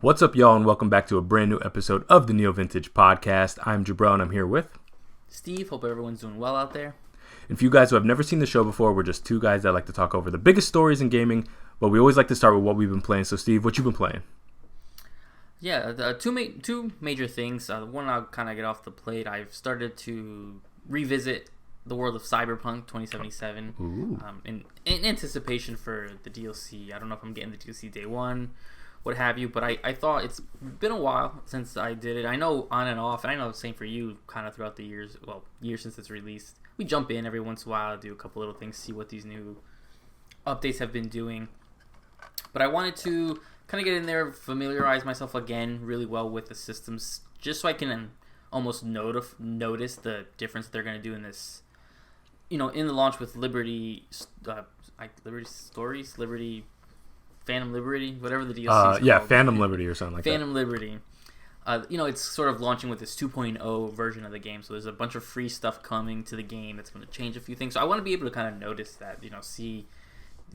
What's up, y'all, and welcome back to a brand new episode of the NeoVintage podcast. I'm Jabril, and I'm here with Steve. Hope everyone's doing well out there. And for you guys who have never seen the show before, we're just two guys that like to talk over the biggest stories in gaming, but we always like to start with what we've been playing. So, Steve, what you been playing? Yeah, two major things. One, I'll kind of get off the plate. I've started to revisit the world of Cyberpunk 2077 in anticipation for the DLC. I don't know if I'm getting the DLC day one, what have you, but I thought it's been a while since I did it. I know on and off, and I know the same for you kind of throughout the years since it's released. We jump in every once in a while, do a couple little things, see what these new updates have been doing. But I wanted to kind of get in there, familiarize myself again really well with the systems, just so I can almost notice the difference they're going to do in this, in the launch with Liberty Stories, Phantom Liberty, whatever the DLC is called. Phantom Liberty or something like Phantom Liberty. It's sort of launching with this 2.0 version of the game, so there's a bunch of free stuff coming to the game that's going to change a few things. So I want to be able to kind of notice that, see,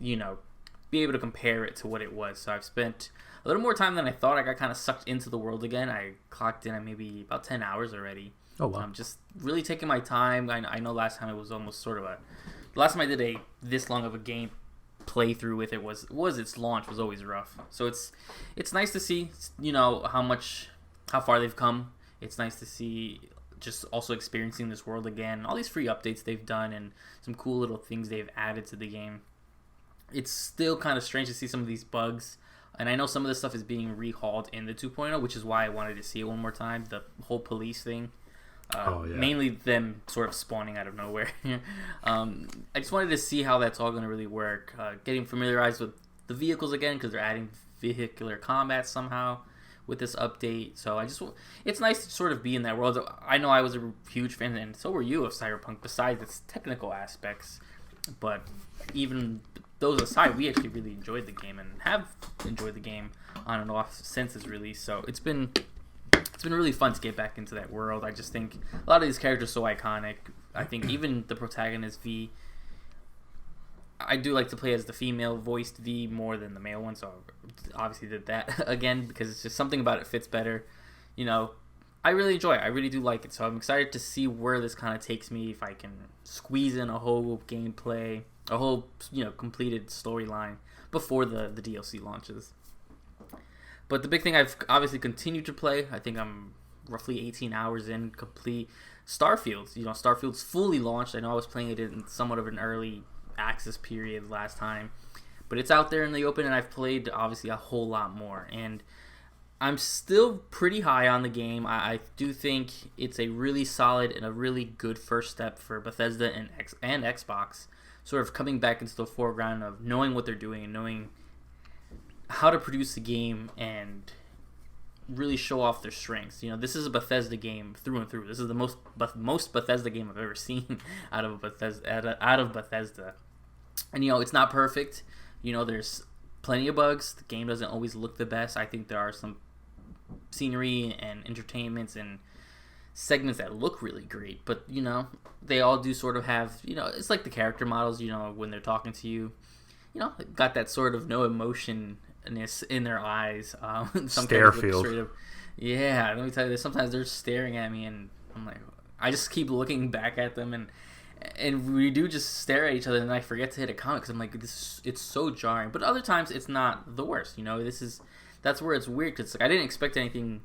be able to compare it to what it was. So I've spent a little more time than I thought. I got kind of sucked into the world again. I clocked in at maybe about 10 hours already. Oh, wow. I'm just really taking my time. I know last time it was almost sort of the last time I did this long of a game playthrough with it was its launch was always rough. So it's nice to see, how far they've come. It's nice to see just also experiencing this world again. All these free updates they've done and some cool little things they've added to the game. It's still kind of strange to see some of these bugs. And I know some of this stuff is being rehauled in the 2.0, which is why I wanted to see it one more time. The whole police thing. Mainly them sort of spawning out of nowhere. I just wanted to see how that's all going to really work. Getting familiarized with the vehicles again, because they're adding vehicular combat somehow with this update. So it's nice to sort of be in that world. I know I was a huge fan, and so were you, of Cyberpunk, besides its technical aspects. But even those aside, we actually really enjoyed the game and have enjoyed the game on and off since its release. So it's been really fun to get back into that world. I just think a lot of these characters are so iconic. I think even the protagonist V, I do like to play as the female voiced V more than the male one, so I obviously did that again because it's just something about it fits better. I really enjoy it. I really do like it, so I'm excited to see where this kind of takes me, if I can squeeze in a whole gameplay, a whole completed storyline before the DLC launches. But the big thing, I've obviously continued to play. I think I'm roughly 18 hours in complete Starfield. Starfield's fully launched. I know I was playing it in somewhat of an early access period last time, but it's out there in the open, and I've played obviously a whole lot more. And I'm still pretty high on the game. I do think it's a really solid and a really good first step for Bethesda and Xbox, sort of coming back into the foreground of knowing what they're doing and knowing how to produce the game and really show off their strengths. This is a Bethesda game through and through. This is the most Bethesda game I've ever seen out of Bethesda. And it's not perfect. There's plenty of bugs. The game doesn't always look the best. I think there are some scenery and entertainments and segments that look really great, but they all do sort of have, it's like the character models, when they're talking to you, got that sort of no emotion in their eyes. Some Starefield. Yeah, let me tell you this. Sometimes they're staring at me, and I'm like, I just keep looking back at them, and we do just stare at each other, and I forget to hit a comment because I'm like, it's so jarring. But other times, it's not the worst. That's where it's weird, because I didn't expect anything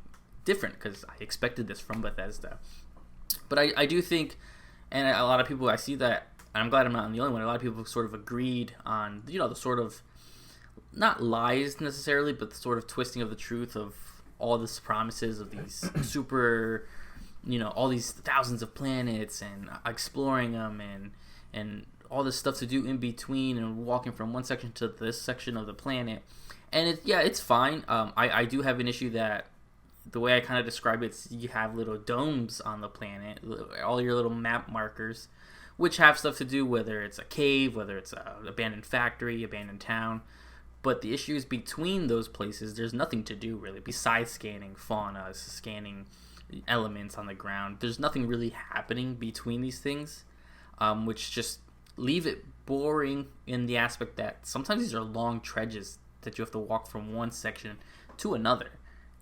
different, because I expected this from Bethesda. But I do think, and a lot of people, I see that, and I'm glad I'm not the only one. A lot of people sort of agreed on the sort of, not lies necessarily, but the sort of twisting of the truth of all these promises of these super, all these thousands of planets and exploring them and all this stuff to do in between and walking from one section to this section of the planet. And it's fine. I do have an issue that the way I kind of describe it is you have little domes on the planet, all your little map markers, which have stuff to do, whether it's a cave, whether it's an abandoned factory, abandoned town. But the issues between those places, there's nothing to do really besides scanning fauna, scanning elements on the ground. There's nothing really happening between these things, which just leave it boring in the aspect that sometimes these are long trudges that you have to walk from one section to another.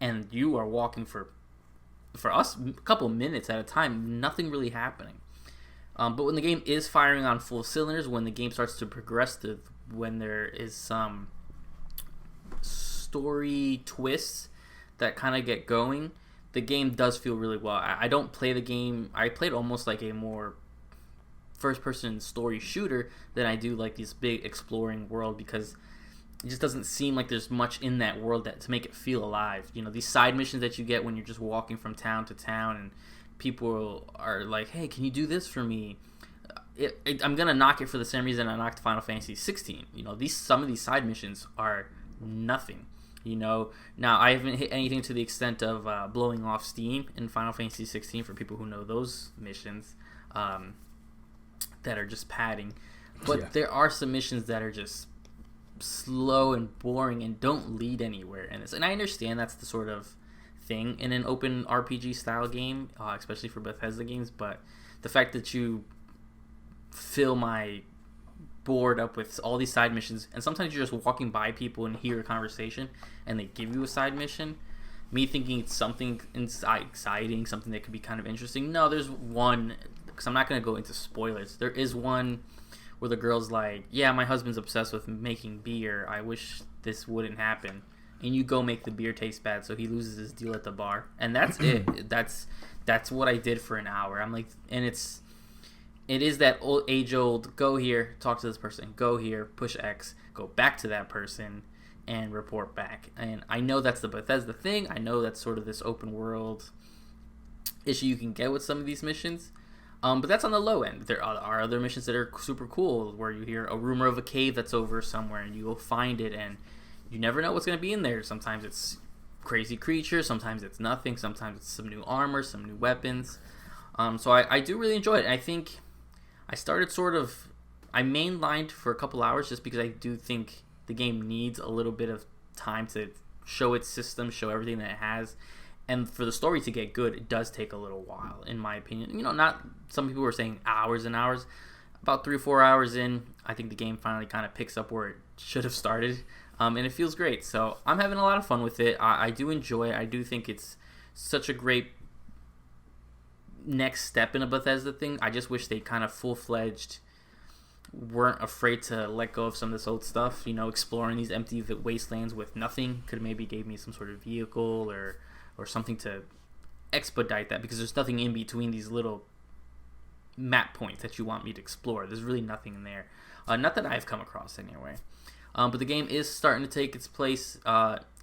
and you are walking for us a couple minutes at a time, nothing really happening. But when the game is firing on full cylinders, when the game starts to progress, when there is some story twists that kind of get going, the game does feel really well. I don't play the game. I played almost like a more first-person story shooter than I do like this big exploring world, because it just doesn't seem like there's much in that world to make it feel alive. You know, these side missions that you get when you're just walking from town to town, and people are like, "Hey, can you do this for me?" I'm gonna knock it for the same reason I knocked Final Fantasy 16. You know, some of these side missions are nothing. You know, now I haven't hit anything to the extent of blowing off steam in Final Fantasy 16 for people who know those missions that are just padding. But there are some missions that are just slow and boring and don't lead anywhere. And I understand that's the sort of thing in an open RPG style game, especially for Bethesda games. But the fact that you fill my board up with all these side missions, and sometimes you're just walking by people and hear a conversation and they give you a side mission, me thinking it's something exciting, something that could be kind of interesting. No, there's one, because I'm not going to go into spoilers, there is one where the girl's like, yeah, my husband's obsessed with making beer, I wish this wouldn't happen, and you go make the beer taste bad so he loses his deal at the bar, and that's it. That's what I did for an hour. I'm like, and it is that age-old, go here, talk to this person, go here, push X, go back to that person, and report back. And I know that's the Bethesda thing. I know that's sort of this open world issue you can get with some of these missions. But that's on the low end. There are other missions that are super cool, where you hear a rumor of a cave that's over somewhere, and you go find it, and you never know what's going to be in there. Sometimes it's crazy creatures, sometimes it's nothing, sometimes it's some new armor, some new weapons. So I do really enjoy it. I think I started I mainlined for a couple hours just because I do think the game needs a little bit of time to show its system, show everything that it has. And for the story to get good, it does take a little while, in my opinion. You know, not some people were saying hours and hours. About 3 or 4 hours in, I think the game finally kind of picks up where it should have started. And it feels great. So I'm having a lot of fun with it. I do enjoy it. I do think it's such a great next step in a Bethesda thing. I just wish they kind of full-fledged weren't afraid to let go of some of this old stuff. You know, exploring these empty wastelands with nothing could maybe gave me some sort of vehicle or something to expedite that, because there's nothing in between these little map points that you want me to explore. There's really nothing in there. Not that I've come across anyway. But the game is starting to take its place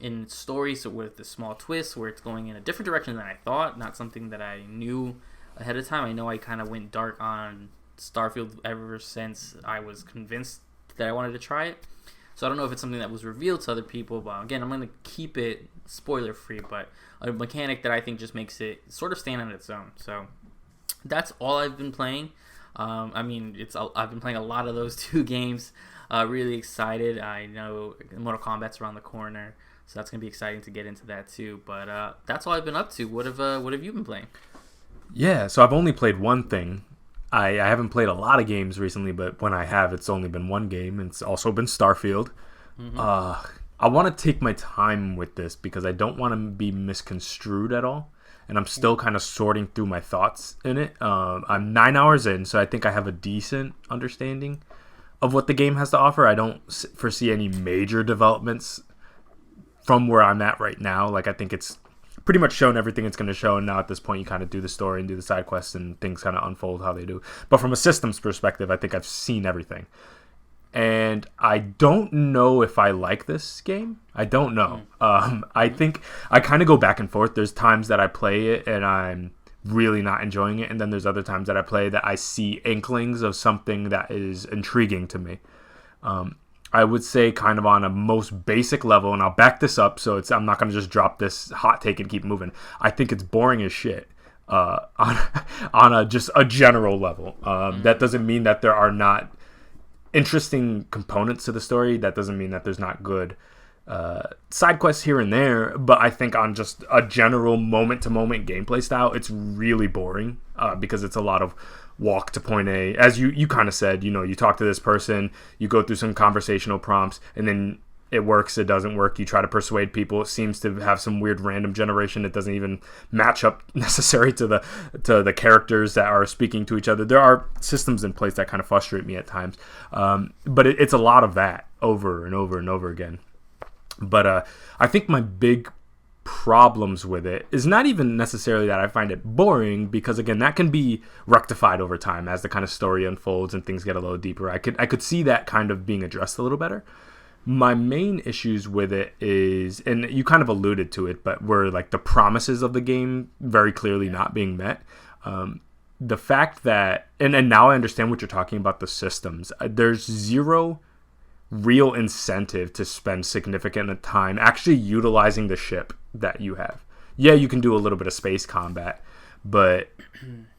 in story, so with the small twist where it's going in a different direction than I thought, not something that I knew ahead of time. I know I kind of went dark on Starfield ever since I was convinced that I wanted to try it. So I don't know if it's something that was revealed to other people, but again, I'm going to keep it spoiler-free, but a mechanic that I think just makes it sort of stand on its own. So that's all I've been playing. I've been playing a lot of those two games. Really excited. I know Mortal Kombat's around the corner, so that's going to be exciting to get into that too. But that's all I've been up to. What have you been playing? Yeah, so I've only played one thing. I haven't played a lot of games recently, but when I have, it's only been one game. It's also been Starfield. Mm-hmm. I want to take my time with this because I don't want to be misconstrued at all. And I'm still kind of sorting through my thoughts in it. I'm 9 hours in, so I think I have a decent understanding of what the game has to offer. I don't foresee any major developments from where I'm at right now. Like, I think it's pretty much shown everything it's going to show, and now at this point you kind of do the story and do the side quests and things kind of unfold how they do. But from a systems perspective, I think I've seen everything. And I don't know if I like this game. I don't know. I think I kind of go back and forth. There's times that I play it and I'm really not enjoying it, and then there's other times that I play that I see inklings of something that is intriguing to me. I would say kind of on a most basic level, and I'll back this up, so I'm not going to just drop this hot take and keep moving. I think it's boring as shit on just a general level. That doesn't mean that there are not interesting components to the story. That doesn't mean that there's not good side quests here and there, but I think on just a general moment-to-moment gameplay style, it's really boring because it's a lot of walk to point A. As you kind of said, you know, you talk to this person, you go through some conversational prompts, and then It works, it doesn't work. You try to persuade people. It seems to have some weird random generation that doesn't even match up necessary to the characters that are speaking to each other. There are systems in place that kind of frustrate me at times, but it's a lot of that over and over and over again. But I think my big problems with it is not even necessarily that I find it boring, because again, that can be rectified over time as the kind of story unfolds and things get a little deeper. I could see that kind of being addressed a little better. My main issues with it is, and you kind of alluded to it, but were like the promises of the game very clearly not being met. The fact that, and now I understand what you're talking about, the systems. There's zero real incentive to spend significant time actually utilizing the ship that you have. Yeah, you can do a little bit of space combat, but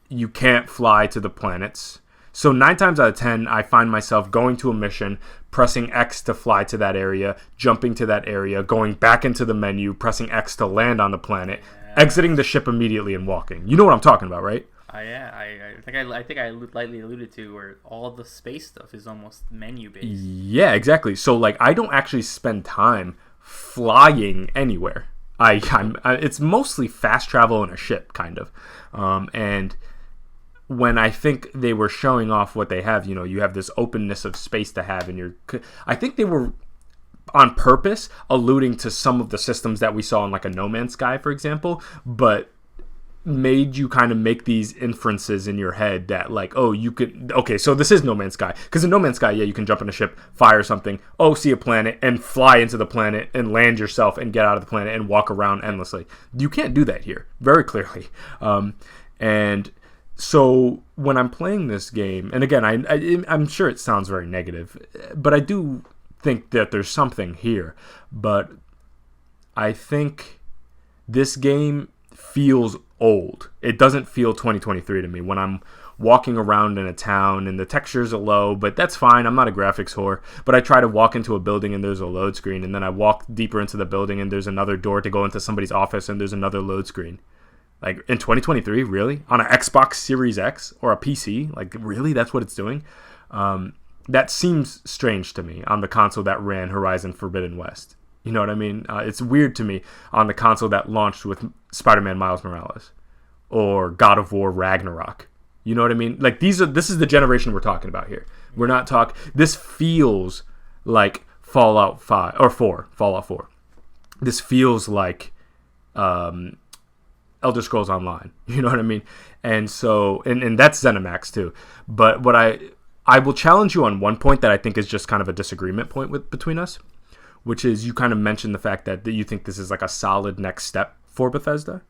you can't fly to the planets. So 9 times out of 10, I find myself going to a mission, pressing X to fly to that area, jumping to that area, going back into the menu, pressing X to land on the planet, exiting the ship immediately and walking. You know what I'm talking about, right? Yeah, I think I lightly alluded to where all the space stuff is almost menu based. Yeah, exactly. So like, I don't actually spend time flying anywhere. It's mostly fast travel in a ship, kind of, and when I think they were showing off what they have, you have this openness of space to have, and I think they were on purpose alluding to some of the systems that we saw in like a No Man's Sky, for example, but made you kind of make these inferences in your head that like, oh, you could, okay, so this is No Man's Sky, because in No Man's Sky, yeah, you can jump in a ship, fire something, see a planet, and fly into the planet and land yourself and get out of the planet and walk around endlessly. You can't do that here, very clearly. And so when I'm playing this game, and again, I'm sure it sounds very negative, but I do think that there's something here. But I think this game feels old. It doesn't feel 2023 to me when I'm walking around in a town and the textures are low, but that's fine. I'm not a graphics whore, but I try to walk into a building and there's a load screen, and then I walk deeper into the building and there's another door to go into somebody's office and there's another load screen. Like, in 2023, really? On an Xbox Series X or a PC? Like, really? That's what it's doing? That seems strange to me on the console that ran Horizon Forbidden West. You know what I mean? It's weird to me on the console that launched with Spider-Man Miles Morales or God of War Ragnarok. You know what I mean? Like, this is the generation we're talking about here. We're not talking... This feels like Fallout 4. This feels like... Elder Scrolls Online, you know what I mean? And so, and that's ZeniMax too. But what I will challenge you on one point that I think is just kind of a disagreement point between us, which is you kind of mentioned the fact that you think this is like a solid next step for Bethesda.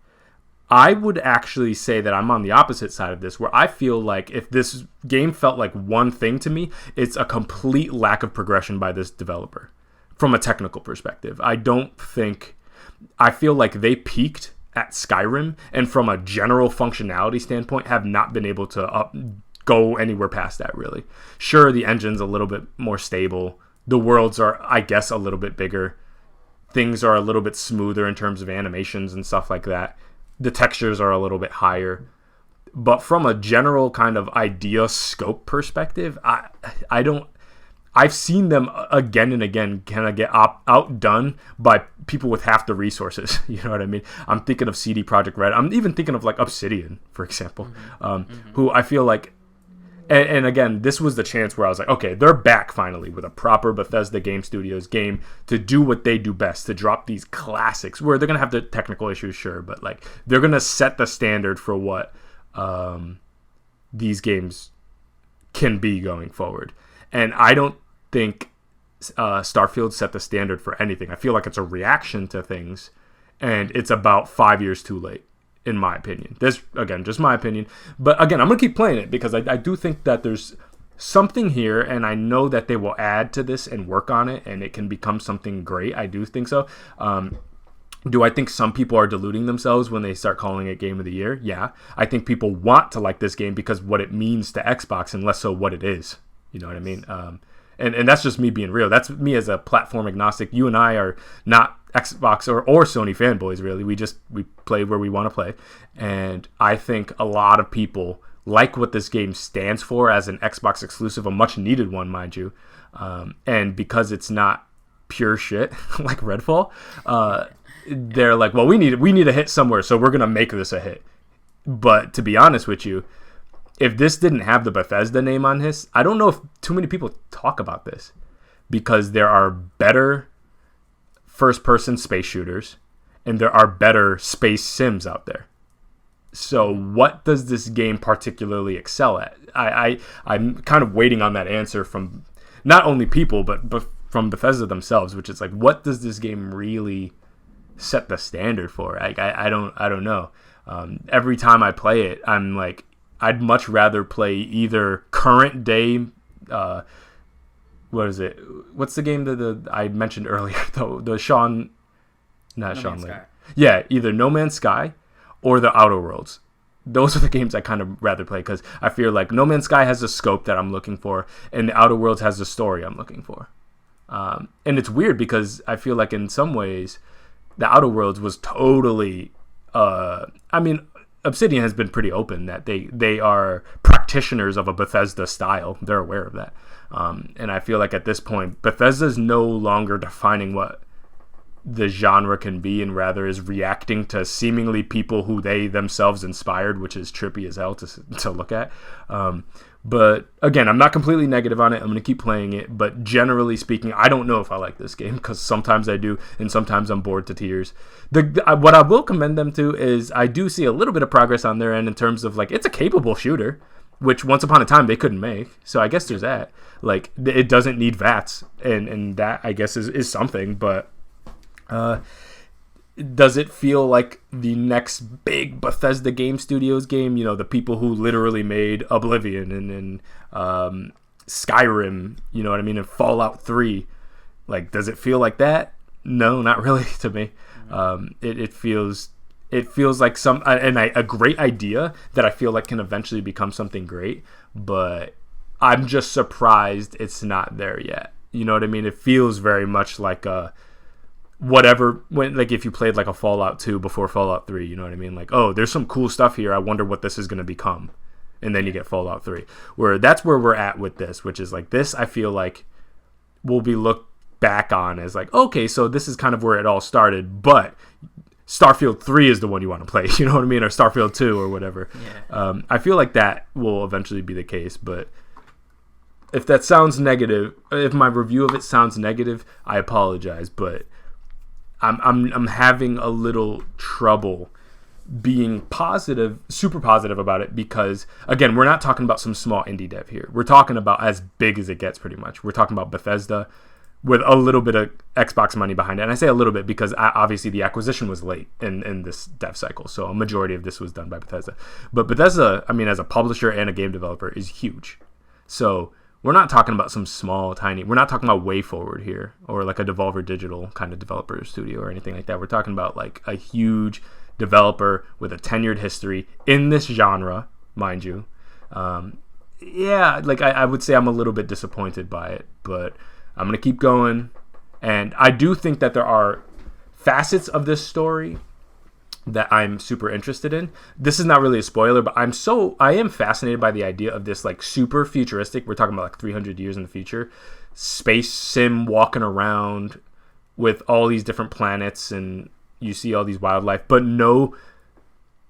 I would actually say that I'm on the opposite side of this, where I feel like if this game felt like one thing to me, it's a complete lack of progression by this developer from a technical perspective. I feel like they peaked at Skyrim, and from a general functionality standpoint have not been able to go anywhere past that, really. Sure, the engine's a little bit more stable, the worlds are, I guess, a little bit bigger, things are a little bit smoother in terms of animations and stuff like that, the textures are a little bit higher, but from a general kind of idea scope perspective, I've seen them again and again kind of get outdone by people with half the resources. You know what I mean? I'm thinking of CD Projekt Red. I'm even thinking of like Obsidian, for example, who I feel like, and again, this was the chance where I was like, okay, they're back finally with a proper Bethesda Game Studios game to do what they do best, to drop these classics where they're going to have the technical issues, sure, but like they're going to set the standard for what these games can be going forward. And I don't think Starfield set the standard for anything. I feel like it's a reaction to things, and it's about 5 years too late, in my opinion. This, again, just my opinion. But again, I'm going to keep playing it because I do think that there's something here, and I know that they will add to this and work on it, and it can become something great. I do think so. Do I think some people are deluding themselves when they start calling it Game of the Year? Yeah. I think people want to like this game because what it means to Xbox and less so what it is. You know what I mean? And that's just me being real. That's me as a platform agnostic. You and I are not Xbox or Sony fanboys, really. We play where we want to play. And I think a lot of people like what this game stands for as an Xbox exclusive, a much needed one, mind you. And because it's not pure shit, like Redfall, they're like, well, we need a hit somewhere, so we're gonna make this a hit. But to be honest with you, if this didn't have the Bethesda name on this, I don't know if too many people talk about this, because there are better first-person space shooters and there are better space sims out there. So what does this game particularly excel at? I'm kind of waiting on that answer from not only people, but from Bethesda themselves, which is like, what does this game really set the standard for? I don't know. Every time I play it, I'm like, I'd much rather play either current day, what is it? What's the game that I mentioned earlier? The Sean, not No Sean Man's Lane. Sky. Yeah, either No Man's Sky or the Outer Worlds. Those are the games I kind of rather play, because I feel like No Man's Sky has the scope that I'm looking for, and the Outer Worlds has the story I'm looking for. And it's weird because I feel like in some ways, the Outer Worlds was totally. I mean, Obsidian has been pretty open that they are practitioners of a Bethesda style. They're aware of that. And I feel like at this point, Bethesda is no longer defining what the genre can be, and rather is reacting to seemingly people who they themselves inspired, which is trippy as hell to look at. But again, I'm not completely negative on it. I'm going to keep playing it. But generally speaking, I don't know if I like this game, because sometimes I do, and sometimes I'm bored to tears. What I will commend them to is I do see a little bit of progress on their end in terms of, like, it's a capable shooter, which once upon a time they couldn't make. So I guess there's that. Like, it doesn't need VATS, and that, I guess, is something. But does it feel like the next big Bethesda Game Studios game? You know, the people who literally made Oblivion and Skyrim, you know what I mean, and Fallout 3. Like, does it feel like that? No, not really to me. It feels like a great idea that I feel like can eventually become something great, but I'm just surprised it's not there yet. You know what I mean? It feels very much like a whatever, when, like, if you played like a Fallout 2 before Fallout 3, you know what I mean? Like, oh, there's some cool stuff here, I wonder what this is going to become. And then you get Fallout 3. That's where we're at with this, which is like, this, I feel like, will be looked back on as like, okay, so this is kind of where it all started, but Starfield 3 is the one you want to play, you know what I mean? Or Starfield 2 or whatever. Yeah. I feel like that will eventually be the case, but if that sounds negative, if my review of it sounds negative, I apologize, but I'm having a little trouble being positive, super positive about it, because again, we're not talking about some small indie dev here. We're talking about as big as it gets, pretty much. We're talking about Bethesda with a little bit of Xbox money behind it. And I say a little bit because obviously the acquisition was late in this dev cycle, so a majority of this was done by Bethesda. But Bethesda, I mean, as a publisher and a game developer, is huge. So we're not talking about some small, tiny... We're not talking about WayForward here, or like a Devolver Digital kind of developer studio or anything like that. We're talking about like a huge developer with a tenured history in this genre, mind you. Like I would say I'm a little bit disappointed by it, but I'm going to keep going. And I do think that there are facets of this story that I'm super interested in. This is not really a spoiler, but I am fascinated by the idea of this like super futuristic, we're talking about like 300 years in the future, space sim walking around with all these different planets, and you see all these wildlife, but no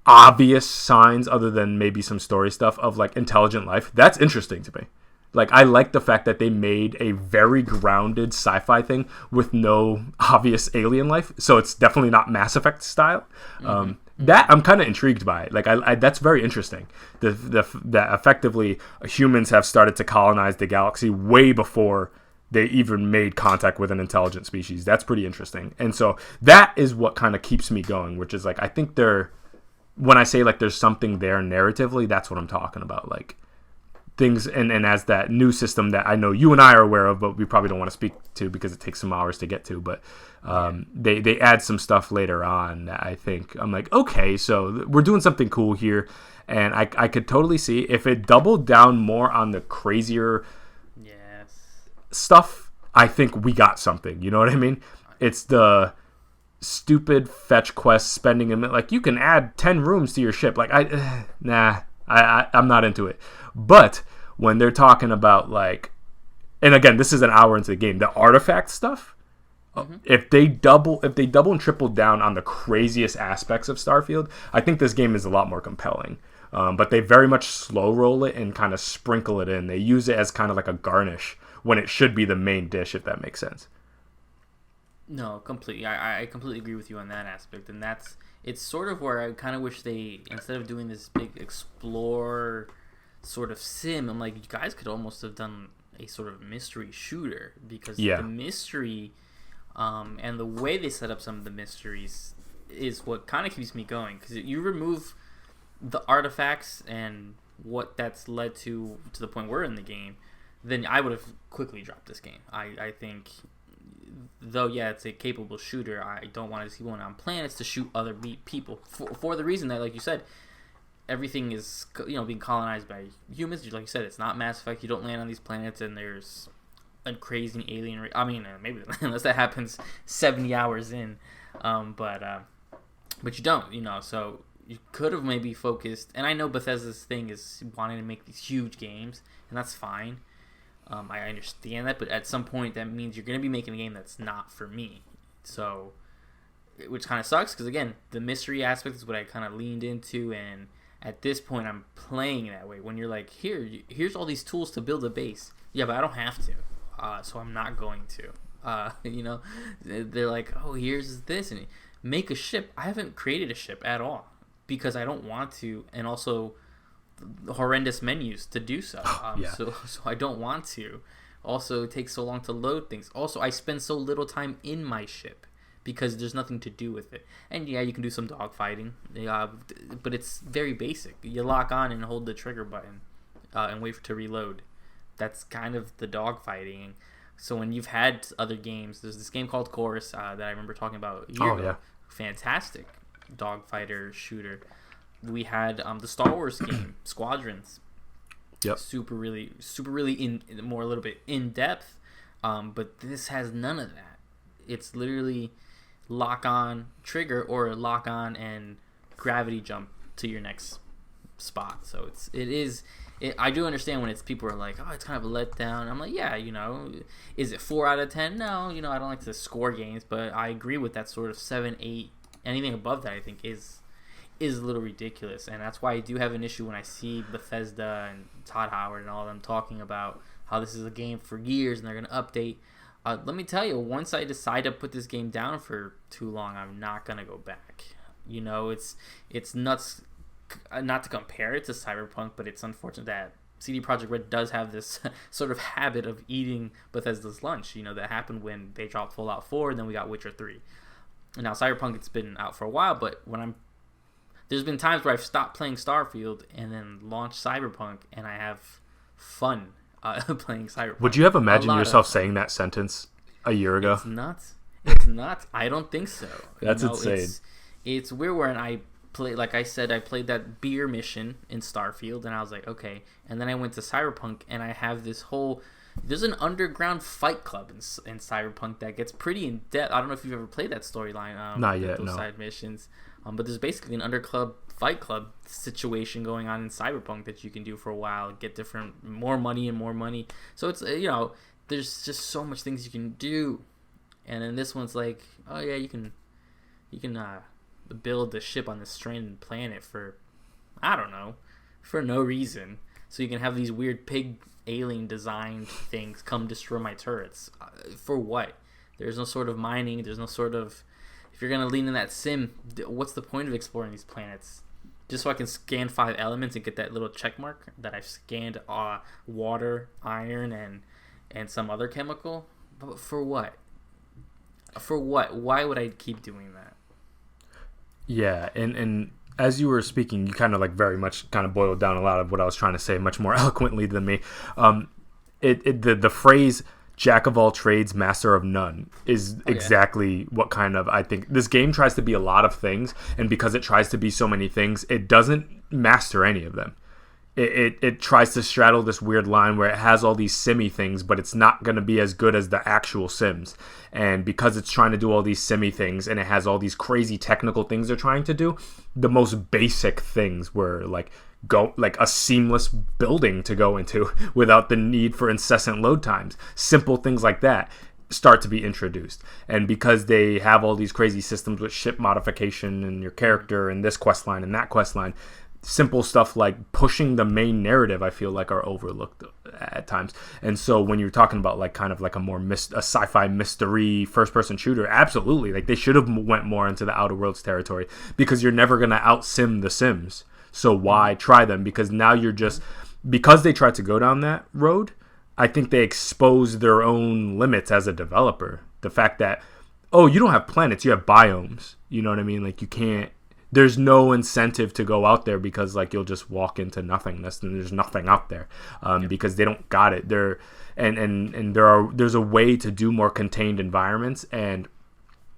obvious signs other than maybe some story stuff of like intelligent life. That's interesting to me. Like, I like the fact that they made a very grounded sci-fi thing with no obvious alien life. So it's definitely not Mass Effect style. That I'm kind of intrigued by. Like, I that's very interesting. That effectively humans have started to colonize the galaxy way before they even made contact with an intelligent species. That's pretty interesting. And so that is what kind of keeps me going, which is like, I think when I say like there's something there narratively, that's what I'm talking about. Like, things, and as that new system that I know you and I are aware of, but we probably don't want to speak to because it takes some hours to get to, but they add some stuff later on that I think I'm like, okay, so we're doing something cool here. And I could totally see if it doubled down more on the crazier stuff, I think we got something, you know what I mean? It's the stupid fetch quest spending a minute, like you can add 10 rooms to your ship, like I'm not into it. But when they're talking about like, and again, this is an hour into the game, the artifact stuff, If they double and triple down on the craziest aspects of Starfield, I think this game is a lot more compelling. But they very much slow roll it and kind of sprinkle it in. They use it as kind of like a garnish when it should be the main dish, if that makes sense. No, completely. I completely agree with you on that aspect, and it's sort of where I kind of wish they, instead of doing this big explore sort of sim, I'm like, you guys could almost have done a sort of mystery shooter, because the mystery and the way they set up some of the mysteries is what kind of keeps me going, because you remove the artifacts and what that's led to the point we're in the game, then I would have quickly dropped this game. I think, though, yeah, it's a capable shooter, I don't want to see one on planets to shoot other people for the reason that, like you said, everything is, being colonized by humans. Like you said, it's not Mass Effect. You don't land on these planets and there's a crazy alien I mean, maybe unless that happens 70 hours in, but you don't, so you could have maybe focused. And I know Bethesda's thing is wanting to make these huge games, and that's fine. I understand that, but at some point that means you're going to be making a game that's not for me. So, which kind of sucks, because again, the mystery aspect is what I kind of leaned into, and at this point I'm playing that way. When you're like, here's all these tools to build a base. Yeah, but I don't have to, so I'm not going to. They're like, oh, here's this, and make a ship. I haven't created a ship at all because I don't want to, and also horrendous menus to do so. So I don't want to. Also, it takes so long to load things. Also, I spend so little time in my ship because there's nothing to do with it. And yeah, you can do some dogfighting, but it's very basic. You lock on and hold the trigger button and wait to reload. That's kind of the dogfighting. So when you've had other games, there's this game called Chorus that I remember talking about a year ago. Yeah. Fantastic dogfighter shooter. We had the Star Wars game Squadrons. Yep. Super really a little bit in depth, but this has none of that. It's literally lock on trigger or lock on and gravity jump to your next spot. So I do understand when it's people are like, oh, it's kind of a letdown. I'm like, yeah, is it 4 out of 10? No, I don't like to score games, but I agree with that sort of 7, 8. Anything above that, I think, is a little ridiculous, and that's why I do have an issue when I see Bethesda and Todd Howard and all of them talking about how this is a game for years and they're going to update. Let me tell you, once I decide to put this game down for too long, I'm not going to go back. It's nuts not to compare it to Cyberpunk, but it's unfortunate that CD Projekt Red does have this sort of habit of eating Bethesda's lunch. That happened when they dropped Fallout 4 and then we got Witcher 3. And now Cyberpunk, it's been out for a while, but there's been times where I've stopped playing Starfield and then launched Cyberpunk, and I have fun playing Cyberpunk. Would you have imagined yourself saying that sentence a year ago? It's nuts. I don't think so. That's insane. It's weird when I play, like I said, I played that beer mission in Starfield, and I was like, okay. And then I went to Cyberpunk, and I have this whole... There's an underground fight club in Cyberpunk that gets pretty in depth. I don't know if you've ever played that storyline. Not yet, those no. Side missions. But there's basically an fight club situation going on in Cyberpunk that you can do for a while, get more money. So it's, there's just so much things you can do. And then this one's like, oh yeah, you can build a ship on this stranded planet for, I don't know, for no reason. So you can have these weird pig alien designed things come destroy my turrets. For what? There's no sort of mining. There's no sort of... If you're going to lean in that sim, what's the point of exploring these planets? Just so I can scan 5 elements and get that little check mark that I've scanned water, iron, and some other chemical? But for what? For what? Why would I keep doing that? Yeah, and as you were speaking, you kind of very much kind of boiled down a lot of what I was trying to say much more eloquently than me. The phrase "jack of all trades, master of none" is exactly what kind of, I think this game tries to be a lot of things, and because it tries to be so many things, it doesn't master any of them. It tries to straddle this weird line where it has all these simmy things, but it's not going to be as good as the actual Sims. And because it's trying to do all these simmy things and it has all these crazy technical things they're trying to do, the most basic things were a seamless building to go into without the need for incessant load times. Simple things like that start to be introduced. And because they have all these crazy systems with ship modification and your character and this quest line and that quest line, simple stuff like pushing the main narrative, I feel like, are overlooked at times. And so when you're talking about like kind of like a sci-fi mystery first person shooter, absolutely, like they should have went more into the Outer Worlds territory, because you're never going to out sim the Sims. So why try them? Because now you're just, because they tried to go down that road, I think they expose their own limits as a developer. The fact that, oh, you don't have planets, you have biomes. You know what I mean? Like you can't, there's no incentive to go out there, because like you'll just walk into nothingness and there's nothing out there, because they don't got it. There's a way to do more contained environments, and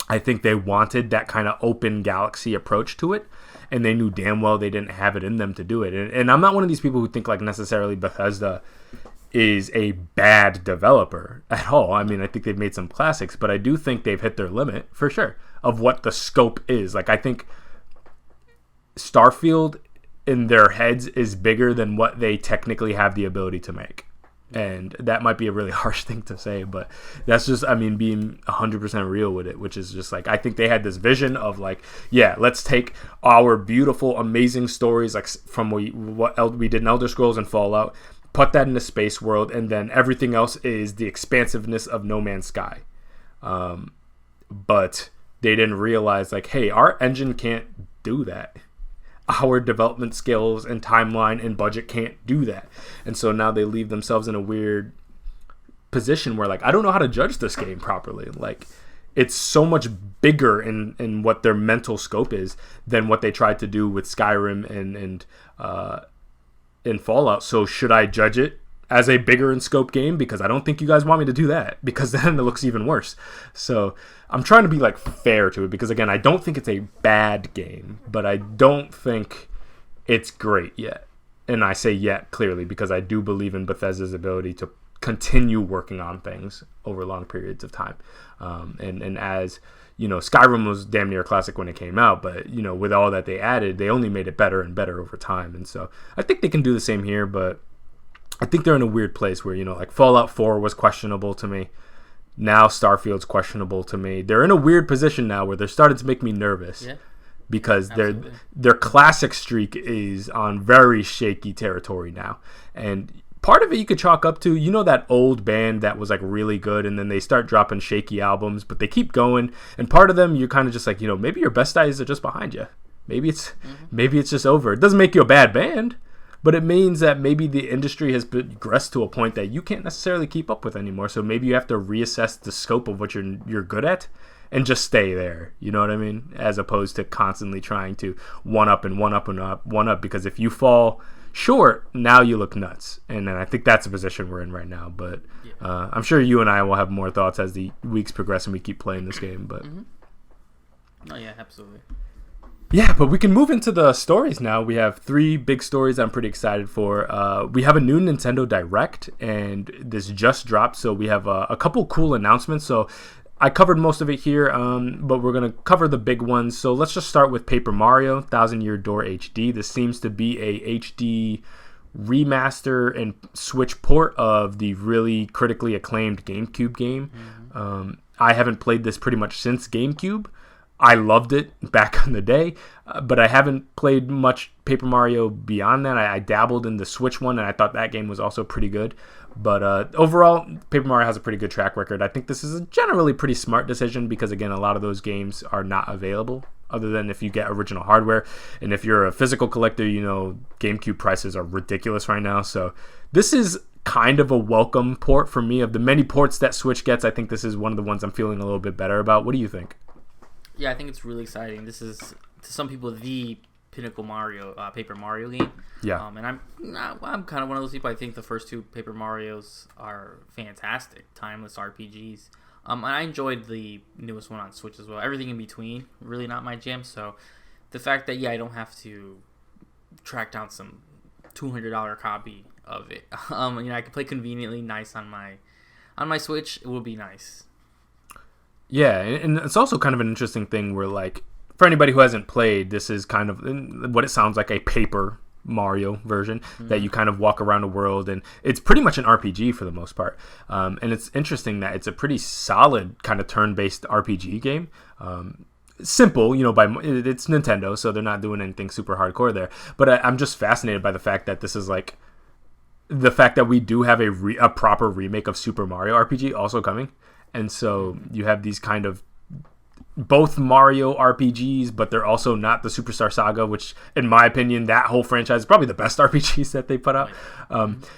I think they wanted that kind of open galaxy approach to it, and they knew damn well they didn't have it in them to do it. And I'm not one of these people who think like necessarily Bethesda is a bad developer at all. I mean, I think they've made some classics, but I do think they've hit their limit for sure of what the scope is. Like I think Starfield in their heads is bigger than what they technically have the ability to make. And that might be a really harsh thing to say, but that's just, I mean, being 100% real with it, which is just like, I think they had this vision of like, yeah, let's take our beautiful, amazing stories, like from what we did in Elder Scrolls and Fallout, put that in the space world, and then everything else is the expansiveness of No Man's Sky. But they didn't realize like, hey, our engine can't do that. Our development skills and timeline and budget can't do that. And so now they leave themselves in a weird position where like, I don't know how to judge this game properly. Like it's so much bigger in what their mental scope is than what they tried to do with Skyrim and in Fallout. So should I judge it as a bigger in scope game? Because I don't think you guys want me to do that, because then it looks even worse. So I'm trying to be like fair to it, because again, I don't think it's a bad game, but I don't think it's great yet. And I say yet clearly because I do believe in Bethesda's ability to continue working on things over long periods of time. And as you know, Skyrim was damn near a classic when it came out, but you know, with all that they added, they only made it better and better over time. And so I think they can do the same here, but I think they're in a weird place where, you know, like Fallout 4 was questionable to me. Now Starfield's questionable to me. They're in a weird position now where they're starting to make me nervous. Yeah. Because their classic streak is on very shaky territory now. And part of it you could chalk up to, you know, that old band that was like really good, and then they start dropping shaky albums, but they keep going. And part of them, you're kind of just like, you know, maybe your best days are just behind you. Maybe it's just over. It doesn't make you a bad band, but it means that maybe the industry has progressed to a point that you can't necessarily keep up with anymore. So maybe you have to reassess the scope of what you're good at and just stay there. You know what I mean? As opposed to constantly trying to one up, because if you fall short, now you look nuts. And I think that's the position we're in right now. But I'm sure you and I will have more thoughts as the weeks progress and we keep playing this game. But Oh yeah, absolutely. Yeah, but we can move into the stories now. We have 3 big stories I'm pretty excited for. We have a new Nintendo Direct, and this just dropped, so we have a couple cool announcements. So I covered most of it here, but we're going to cover the big ones. So let's just start with Paper Mario, Thousand Year Door HD. This seems to be a HD remaster and Switch port of the really critically acclaimed GameCube game. I haven't played this pretty much since GameCube. I loved it back in the day, but I haven't played much Paper Mario beyond that. I dabbled in the Switch one, and I thought that game was also pretty good. But overall, Paper Mario has a pretty good track record. I think this is a generally pretty smart decision because, again, a lot of those games are not available other than if you get original hardware. And if you're a physical collector, you know, GameCube prices are ridiculous right now. So this is kind of a welcome port for me. Of the many ports that Switch gets, I think this is one of the ones I'm feeling a little bit better about. What do you think? Yeah, I think it's really exciting. This is, to some people, the pinnacle Paper Mario game. Yeah. And I'm kind of one of those people. I think the first 2 Paper Marios are fantastic, timeless RPGs. And I enjoyed the newest one on Switch as well. Everything in between, really not my jam. So the fact that, I don't have to track down some $200 copy of it. I can play conveniently nice on my Switch. It will be nice. Yeah, and it's also kind of an interesting thing where, like, for anybody who hasn't played, this is kind of what it sounds like, a paper Mario version that you kind of walk around the world, and it's pretty much an RPG for the most part. And it's interesting that it's a pretty solid kind of turn-based RPG game. Simple, it's Nintendo, so they're not doing anything super hardcore there. But I'm just fascinated by the fact that this is like the fact that we do have a proper remake of Super Mario RPG also coming, and so you have these kind of both Mario RPGs, but they're also not the Superstar Saga, which, in my opinion, that whole franchise is probably the best RPGs that they put out.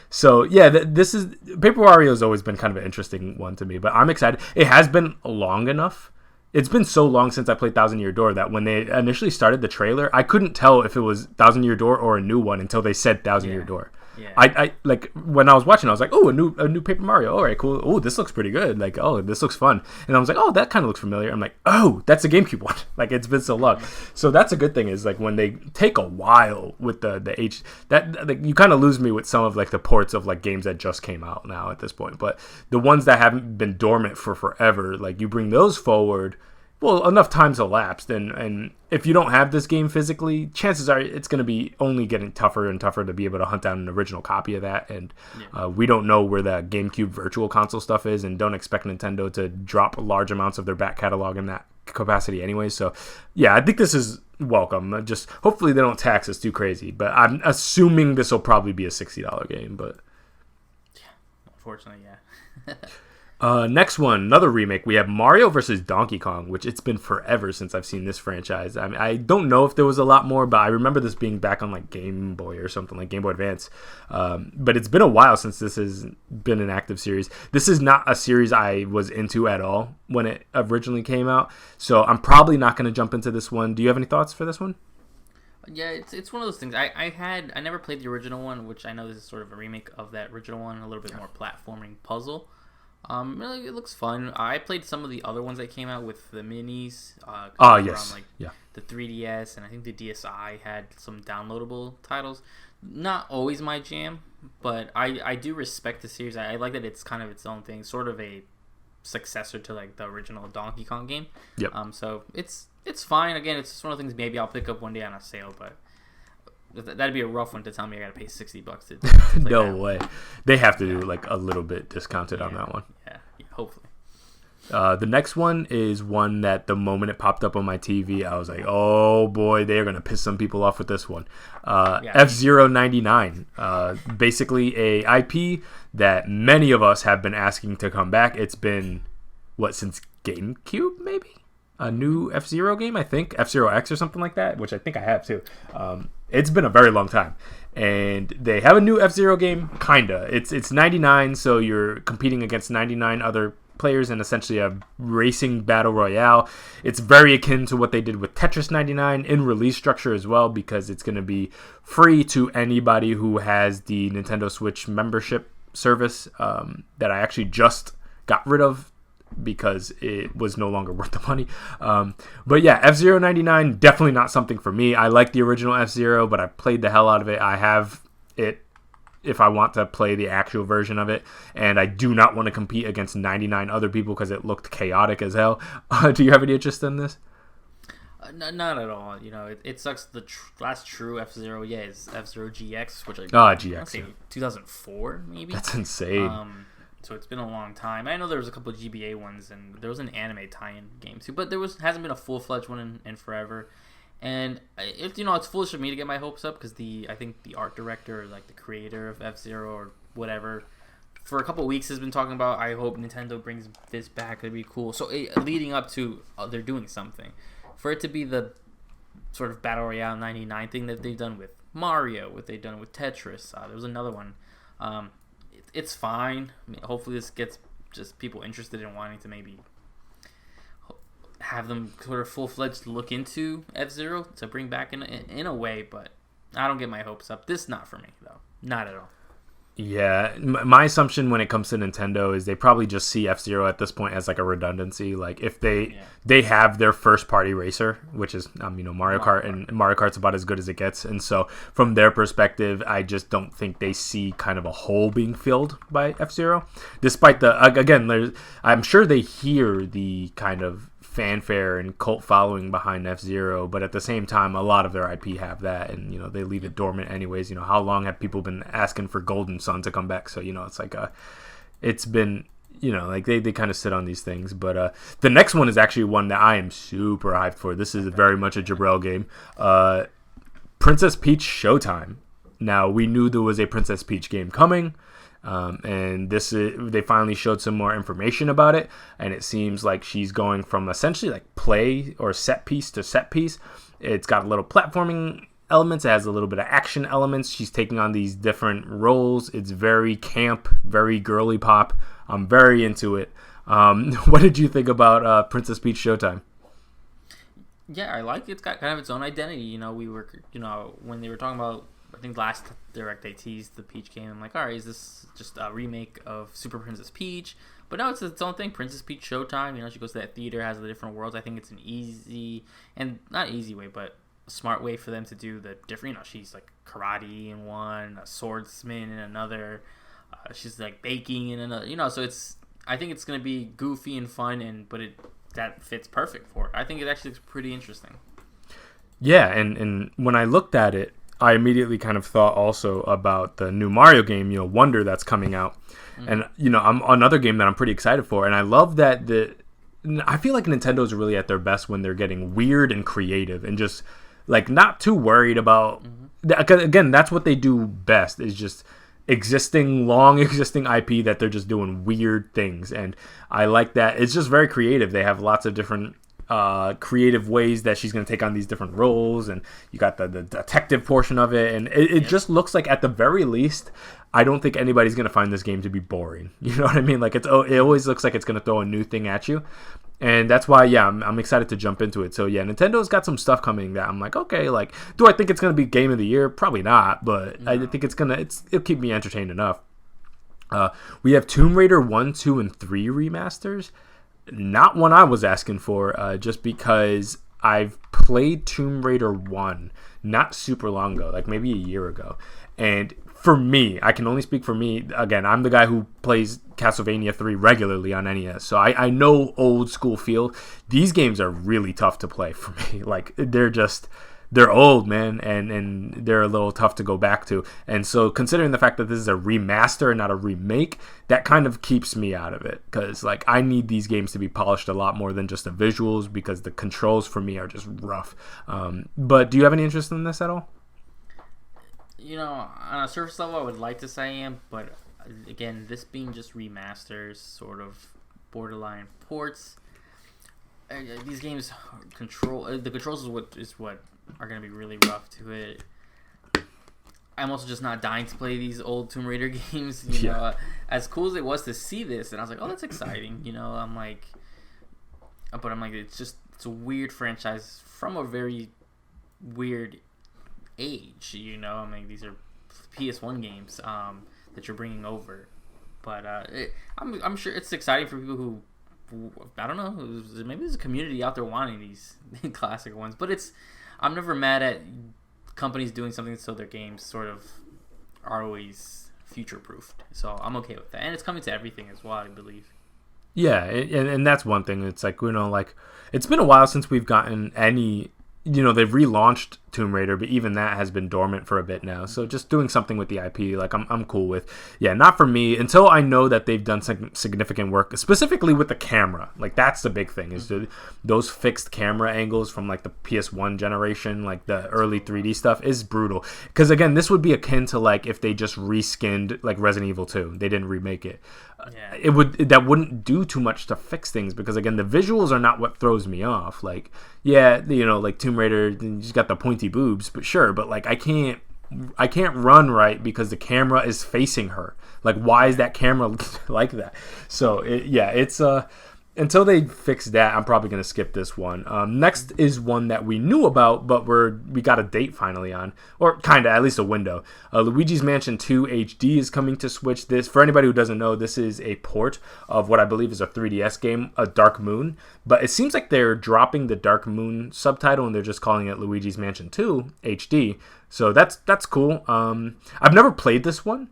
So yeah, Paper Mario has always been kind of an interesting one to me, but I'm excited. It has been long enough. It's been so long since I played Thousand Year Door that when they initially started the trailer, I couldn't tell if it was Thousand Year Door or a new one until they said Thousand Year Door. Yeah. I like when I was watching, I was like, oh, a new Paper Mario. All right, cool. Oh, this looks pretty good. Like, oh, this looks fun. And I was like, oh, that kind of looks familiar. I'm like, oh, that's a GameCube one. Like, it's been so long. So that's a good thing is like when they take a while with the H, that like, you kind of lose me with some of like the ports of like games that just came out now at this point. But the ones that haven't been dormant for forever, like you bring those forward. Well, enough time's elapsed, and if you don't have this game physically, chances are it's going to be only getting tougher and tougher to be able to hunt down an original copy of that, and we don't know where the GameCube Virtual Console stuff is, and don't expect Nintendo to drop large amounts of their back catalog in that capacity anyway, so yeah, I think this is welcome. Just hopefully they don't tax us too crazy, but I'm assuming this will probably be a $60 game, but... Yeah, unfortunately, yeah. Next one, another remake. We have Mario versus Donkey Kong, which it's been forever since I've seen this franchise. I mean, I don't know if there was a lot more, but I remember this being back on like Game Boy or something, like Game Boy Advance. But it's been a while since this has been an active series. This is not a series I was into at all when it originally came out, so I'm probably not going to jump into this one. Do you have any thoughts for this one? Yeah, it's one of those things. I never played the original one, which I know this is sort of a remake of that original one, a little bit more platforming puzzle. It looks fun. I played some of the other ones that came out with the minis. Yes. The 3DS, and I think the DSi had some downloadable titles. Not always my jam, but I do respect the series. I like that it's kind of its own thing, sort of a successor to like the original Donkey Kong game. Yep. So it's fine. Again, it's just one of the things maybe I'll pick up one day on a sale, but that'd be a rough one to tell me I gotta pay $60 to play. No way. They have to do like a little bit discounted on that one. Yeah, hopefully. The next one is one that the moment it popped up on my TV, I was like, oh boy, they're going to piss some people off with this one. F-Zero 99. Basically a IP that many of us have been asking to come back. It's been, since GameCube maybe? A new F-Zero game, I think. F-Zero X or something like that, which I think I have too. It's been a very long time. And they have a new F-Zero game, kinda. It's 99, so you're competing against 99 other players in essentially a racing battle royale. It's very akin to what they did with Tetris 99 in release structure as well, because it's going to be free to anybody who has the Nintendo Switch membership service that I actually just got rid of because it was no longer worth the money. But yeah, F-Zero 99, definitely not something for me. I like the original F-Zero, but I played the hell out of it. I have it if I want to play the actual version of it, and I do not want to compete against 99 other people because it looked chaotic as hell. Do you have any interest in this? Not at all. It sucks. The last true F-Zero, is F-Zero GX, which GX, say 2004 maybe. That's insane. So it's been a long time. I know there was a couple of GBA ones, and there was an anime tie-in game too, but hasn't been a full-fledged one in forever. And it's foolish of me to get my hopes up because I think the art director or like the creator of F-Zero or whatever for a couple of weeks has been talking about, I hope Nintendo brings this back. It'd be cool. So leading up to they're doing something. For it to be the sort of Battle Royale 99 thing that they've done with Mario, what they've done with Tetris. There was another one. It's fine. I mean, hopefully this gets just people interested in wanting to maybe have them sort of full-fledged look into F-Zero to bring back in a way, but I don't get my hopes up. This not for me, though. Not at all. Yeah, my assumption when it comes to Nintendo is they probably just see F-Zero at this point as like a redundancy. Like if they have their first-party racer, which is Mario Kart, and Mario Kart's about as good as it gets. And so from their perspective, I just don't think they see kind of a hole being filled by F-Zero. Despite I'm sure they hear the kind of fanfare and cult following behind F-Zero, but at the same time, a lot of their IP have that, and they leave it dormant anyways. How long have people been asking for Golden Sun to come back? So it's like it's been like they kind of sit on these things. But the next one is actually one that I am super hyped for. This is very much a Jabril game. Princess Peach Showtime. Now, we knew there was a Princess Peach game coming. And they finally showed some more information about it, and it seems like she's going from essentially like play or set piece to set piece. It's got a little platforming elements. It has a little bit of action elements. She's taking on these different roles. It's very camp, very girly pop. I'm very into it. What did you think about Princess Peach Showtime? Yeah, I like it. It's got kind of its own identity. We were, when they were talking about, I think last Direct they teased the Peach game. I'm like, all right, is this just a remake of Super Princess Peach? But no, it's its own thing. Princess Peach Showtime. She goes to that theater, has the different worlds. I think it's an easy, and not easy way, but a smart way for them to do the different. She's like karate in one, a swordsman in another. She's like baking in another. So I think it's gonna be goofy and fun, but that fits perfect for it. I think it actually looks pretty interesting. Yeah, and when I looked at it, I immediately kind of thought also about the new Mario game, Wonder, that's coming out. And, I'm another game that I'm pretty excited for. And I love that I feel like Nintendo's really at their best when they're getting weird and creative and just like not too worried about, again, that's what they do best, is just long existing IP that they're just doing weird things. And I like that. It's just very creative. They have lots of different creative ways that she's going to take on these different roles, and you got the detective portion of it, and it just looks like, at the very least, I don't think anybody's going to find this game to be boring. You know what I mean? Like it always looks like it's going to throw a new thing at you, and that's why I'm excited to jump into it. So yeah, Nintendo's got some stuff coming that I'm like, okay, like, do I think it's going to be game of the year? Probably not, but no. I think it'll keep me entertained enough. We have Tomb Raider 1, 2, and 3 remasters. Not one I was asking for, just because I've played Tomb Raider 1 not super long ago, like maybe a year ago. And for me, I can only speak for me. Again, I'm the guy who plays Castlevania 3 regularly on NES, so I know old school feel. These games are really tough to play for me. Like, they're old, man, and they're a little tough to go back to. And so, considering the fact that this is a remaster and not a remake, that kind of keeps me out of it, because like, I need these games to be polished a lot more than just the visuals, because the controls for me are just rough. But do you have any interest in this at all? On a surface level, I would like to say I am, but again, this being just remasters, sort of borderline ports, these games the controls is what are going to be really rough to it. I'm also just not dying to play these old Tomb Raider games. As cool as it was to see this, and I was like, oh, that's exciting. I'm like, it's a weird franchise from a very weird age. These are PS1 games that you're bringing over, but I'm sure it's exciting for people who, I don't know, maybe there's a community out there wanting these classic ones. But I'm never mad at companies doing something so their games sort of are always future-proofed. So I'm okay with that. And it's coming to everything as well, I believe. Yeah, and that's one thing. It's like, like, it's been a while since we've gotten any... they've relaunched Tomb Raider, but even that has been dormant for a bit now. So just doing something with the IP, like, I'm cool with. Yeah, not for me until I know that they've done some significant work, specifically with the camera. Like, that's the big thing, is those fixed camera angles from like the PS1 generation, like the early 3D stuff, is brutal. Because again, this would be akin to like if they just reskinned like Resident Evil 2. They didn't remake it. Yeah. That wouldn't do too much to fix things, because again, the visuals are not what throws me off. Like, yeah, like Tomb Raider, you just got the pointy boobs, but sure, but like, I can't run right because the camera is facing her. Like, why is that camera like that? So it's until they fix that, I'm probably going to skip this one. Next is one that we knew about, but we got a date finally on, or kind of, at least a window. Luigi's Mansion 2 HD is coming to Switch. This, for anybody who doesn't know, this is a port of what I believe is a 3DS game, a Dark Moon. But it seems like they're dropping the Dark Moon subtitle and they're just calling it Luigi's Mansion 2 HD. So that's cool. I've never played this one,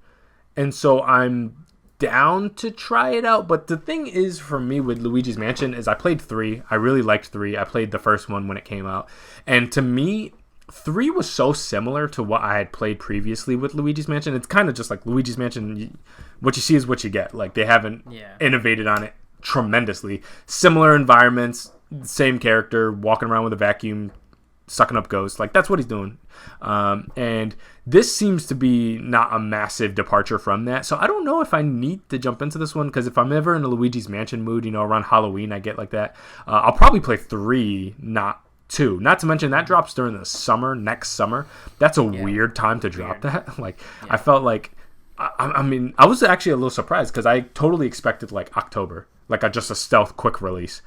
and so I'm down to try it out, but the thing is for me with Luigi's Mansion is I played 3. I really liked 3. I played the first one when it came out. And to me, 3 was so similar to what I had played previously with Luigi's Mansion. It's kind of just like Luigi's Mansion, what you see is what you get. Like, they haven't innovated on it tremendously. Similar environments, same character, walking around with a vacuum, sucking up ghosts. Like, that's what he's doing. And this seems to be not a massive departure from that. So I don't know if I need to jump into this one, because if I'm ever in a Luigi's Mansion mood, around Halloween, I get like that. I'll probably play 3, not 2. Not to mention that drops during the summer, next summer. That's a weird time to drop that. Like, I felt like, I mean, I was actually a little surprised because I totally expected like October, like just a stealth quick release.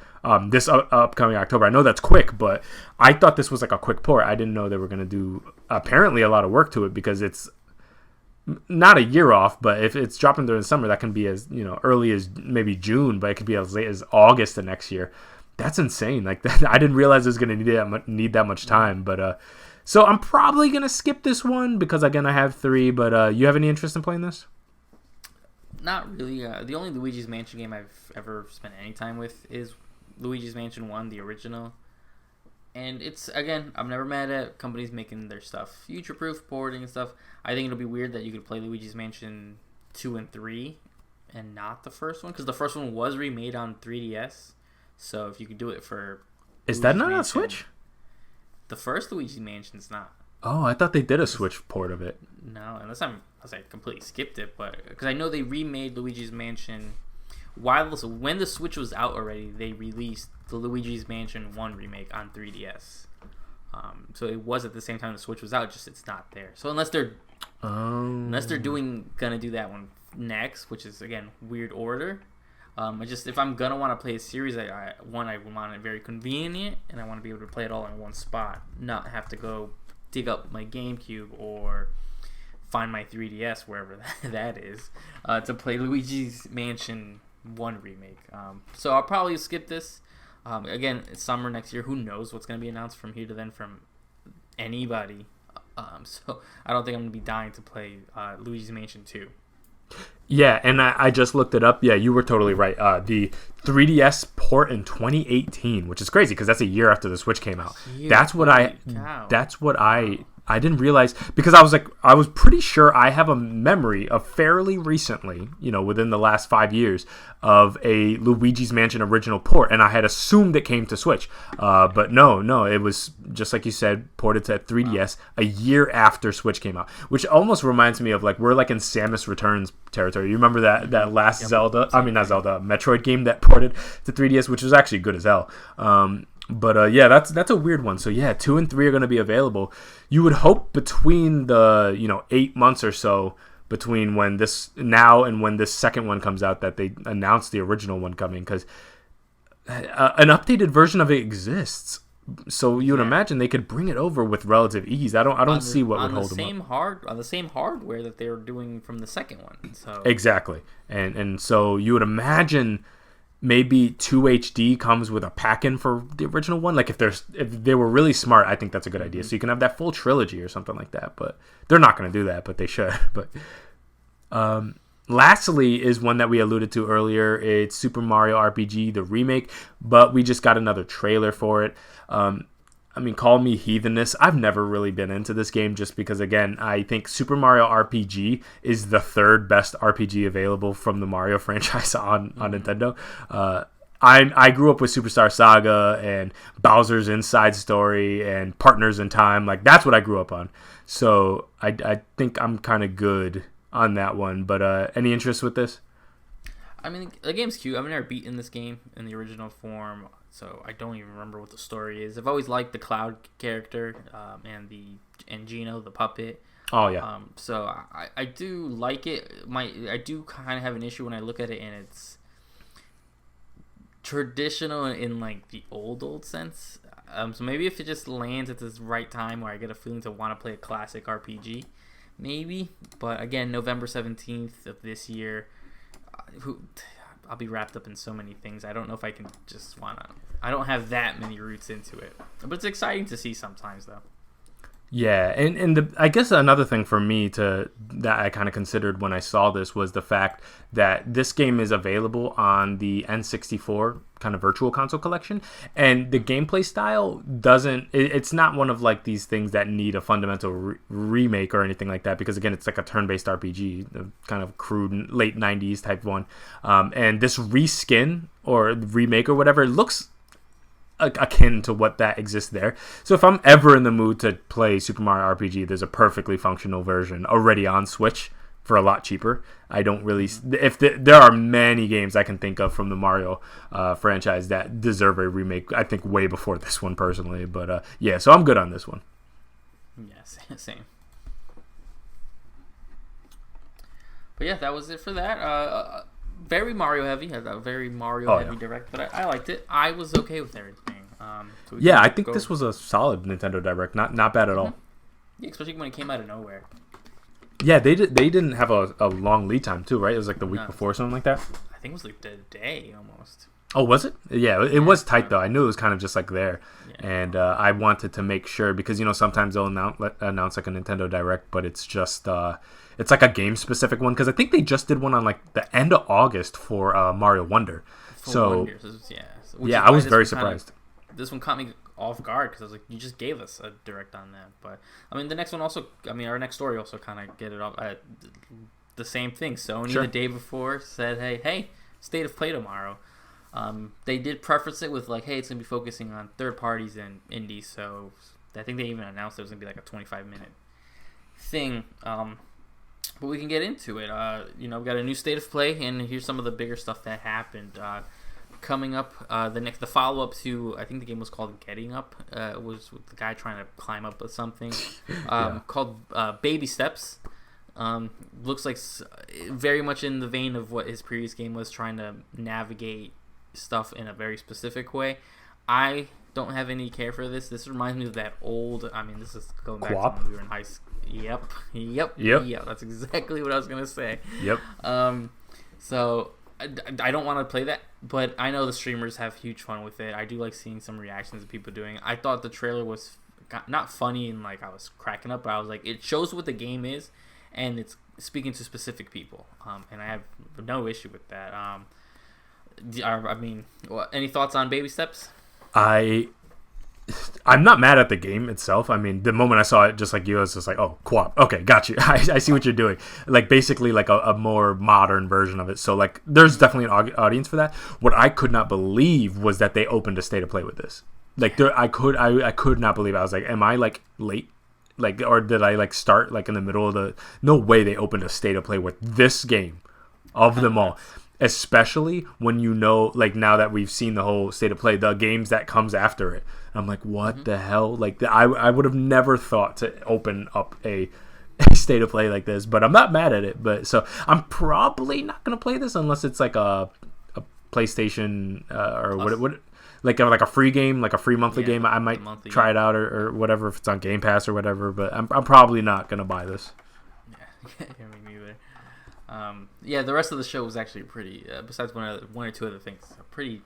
This upcoming October. I know that's quick, but I thought this was like a quick port. I didn't know they were going to do apparently a lot of work to it, because it's not a year off, but if it's dropping during the summer, that can be as early as maybe June, but it could be as late as August of next year. That's insane. Like that, I didn't realize it was going to need that much time. But so I'm probably going to skip this one because again I have 3. But you have any interest in playing this? Not really. The only Luigi's Mansion game I've ever spent any time with is Luigi's Mansion 1, the original. And it's, again, I'm never mad at companies making their stuff future-proof, porting and stuff. I think it'll be weird that you could play Luigi's Mansion 2 and 3 and not the first one, because the first one was remade on 3DS. So if you could do it for Is that not on Switch? The first Luigi's Mansion's not. Oh, I thought they did a Switch port of it. No, unless I completely skipped it, but because I know they remade Luigi's Mansion when the Switch was out already. They released the Luigi's Mansion 1 remake on 3DS. So it was at the same time the Switch was out, just it's not there. So unless they're gonna do that one next, which is again weird order. If I'm gonna want to play a series, I want it very convenient, and I want to be able to play it all in one spot, not have to go dig up my GameCube or find my 3DS wherever that is to play Luigi's Mansion 1 remake. So I'll probably skip this. Again, it's summer next year. Who knows what's going to be announced from here to then from anybody. So I don't think I'm going to be dying to play Luigi's Mansion 2. Yeah, and I just looked it up. Yeah, you were totally right. The 3DS port in 2018, which is crazy because that's a year after the Switch came out. That's what I didn't realize, because I was pretty sure I have a memory of fairly recently, within the last 5 years, of a Luigi's Mansion original port, and I had assumed it came to Switch. But no, it was, just like you said, ported to 3DS a year after Switch came out, which almost reminds me of we're like in Samus Returns territory. You remember that last Metroid game that ported to 3DS, which was actually good as hell. But yeah, that's a weird one. So yeah, 2 and 3 are going to be available. You would hope between the 8 months or so between when this now and when this second one comes out that they announce the original one coming, because an updated version of it exists. So you would imagine they could bring it over with relative ease. I don't see what would hold them up. On the same hardware that they were doing from the second one. So exactly, and so you would imagine maybe 2 HD comes with a pack-in for the original one. Like if they were really smart, I think that's a good idea. So you can have that full trilogy or something like that. But they're not going to do that, but they should. But lastly is one that we alluded to earlier. It's Super Mario RPG, the remake, but we just got another trailer for it. I mean, call me heathenous. I've never really been into this game just because, again, I think Super Mario RPG is the third best RPG available from the Mario franchise on Nintendo. I grew up with Superstar Saga and Bowser's Inside Story and Partners in Time. Like, that's what I grew up on. So I think I'm kind of good on that one. But any interest with this? I mean, the game's cute. I've never beaten this game in the original form, so I don't even remember what the story is. I've always liked the Cloud character and Gino, the puppet. Oh, yeah. So I do like it. I do kind of have an issue when I look at it, and it's traditional in like the old sense. So maybe if it just lands at this right time where I get a feeling to want to play a classic RPG, maybe. But again, November 17th of this year, I'll be wrapped up in so many things. I don't know if I can just I don't have that many roots into it. But it's exciting to see sometimes, though. Yeah, and I guess another thing for me to that I kind of considered when I saw this was the fact that this game is available on the N64 kind of virtual console collection, and the gameplay style doesn't. It's not one of like these things that need a fundamental remake or anything like that, because again, it's like a turn-based RPG, the kind of crude late '90s type one, and this reskin or remake or whatever looks akin to what that exists there. So if I'm ever in the mood to play Super Mario RPG, there's a perfectly functional version already on Switch for a lot cheaper. I don't really, if there are many games I can think of from the Mario franchise that deserve a remake, I think way before this one personally, but yeah, so I'm good on this one. Yeah, same. But yeah, that was it for that. Very Mario heavy, had a very Mario heavy direct, but I liked it. I was okay with everything. So yeah, I think this was a solid Nintendo Direct, not bad at all. Yeah, especially when it came out of nowhere. Yeah, they didn't have a long lead time too, right? It was like the week before, something like that. I think it was like the day almost. Oh, was it? Yeah, it was tight though. I knew it was kind of just like there, and I wanted to make sure because sometimes they'll announce like a Nintendo Direct, but it's just it's like a game specific one because I think they just did one on like the end of August for Mario Wonder. I was very surprised. This one caught me off guard because I was like, you just gave us a direct on that. But I mean, the next one also. I mean, our next story also kind of get it off. The same thing. Sony the day before said, hey, State of Play tomorrow. They did preference it with like, hey, it's gonna be focusing on third parties and indies. So I think they even announced it was gonna be like a 25-minute thing. But we can get into it. We got a new State of Play, and here's some of the bigger stuff that happened. Coming up, the follow up to, I think the game was called Getting Up. It was with the guy trying to climb up or something. Called Baby Steps. Looks like very much in the vein of what his previous game was, trying to navigate stuff in a very specific way. I don't have any care for this. This reminds me of that old. I mean, this is going back to when we were in high school. Yep. That's exactly what I was gonna say. Yep. So I don't want to play that, but I know the streamers have huge fun with it. I do like seeing some reactions of people doing it. I thought the trailer was not funny and like I was cracking up, but I was like, it shows what the game is, and it's speaking to specific people. And I have no issue with that. I mean, any thoughts on Baby Steps? I'm not mad at the game itself. I mean, the moment I saw it, just like you, I was just like, oh, co-op. Okay, got you. I see what you're doing. Like, basically, like a more modern version of it. So, like, there's definitely an audience for that. What I could not believe was that they opened a State of Play with this. Like, I could not believe it. I was like, am I, like, late? Like, or did I, like, start, like, in the middle of the... No way they opened a State of Play with this game of them all. Especially when like, now that we've seen the whole State of Play, the games that comes after it. I'm like, what the hell? Like, I would have never thought to open up a State of Play like this, but I'm not mad at it. But so I'm probably not gonna play this unless it's like a PlayStation or what like a free game, like a free monthly game. I might try it out or whatever if it's on Game Pass or whatever. But I'm probably not gonna buy this. Yeah, me neither. The rest of the show was actually pretty. Besides one or two other things, pretty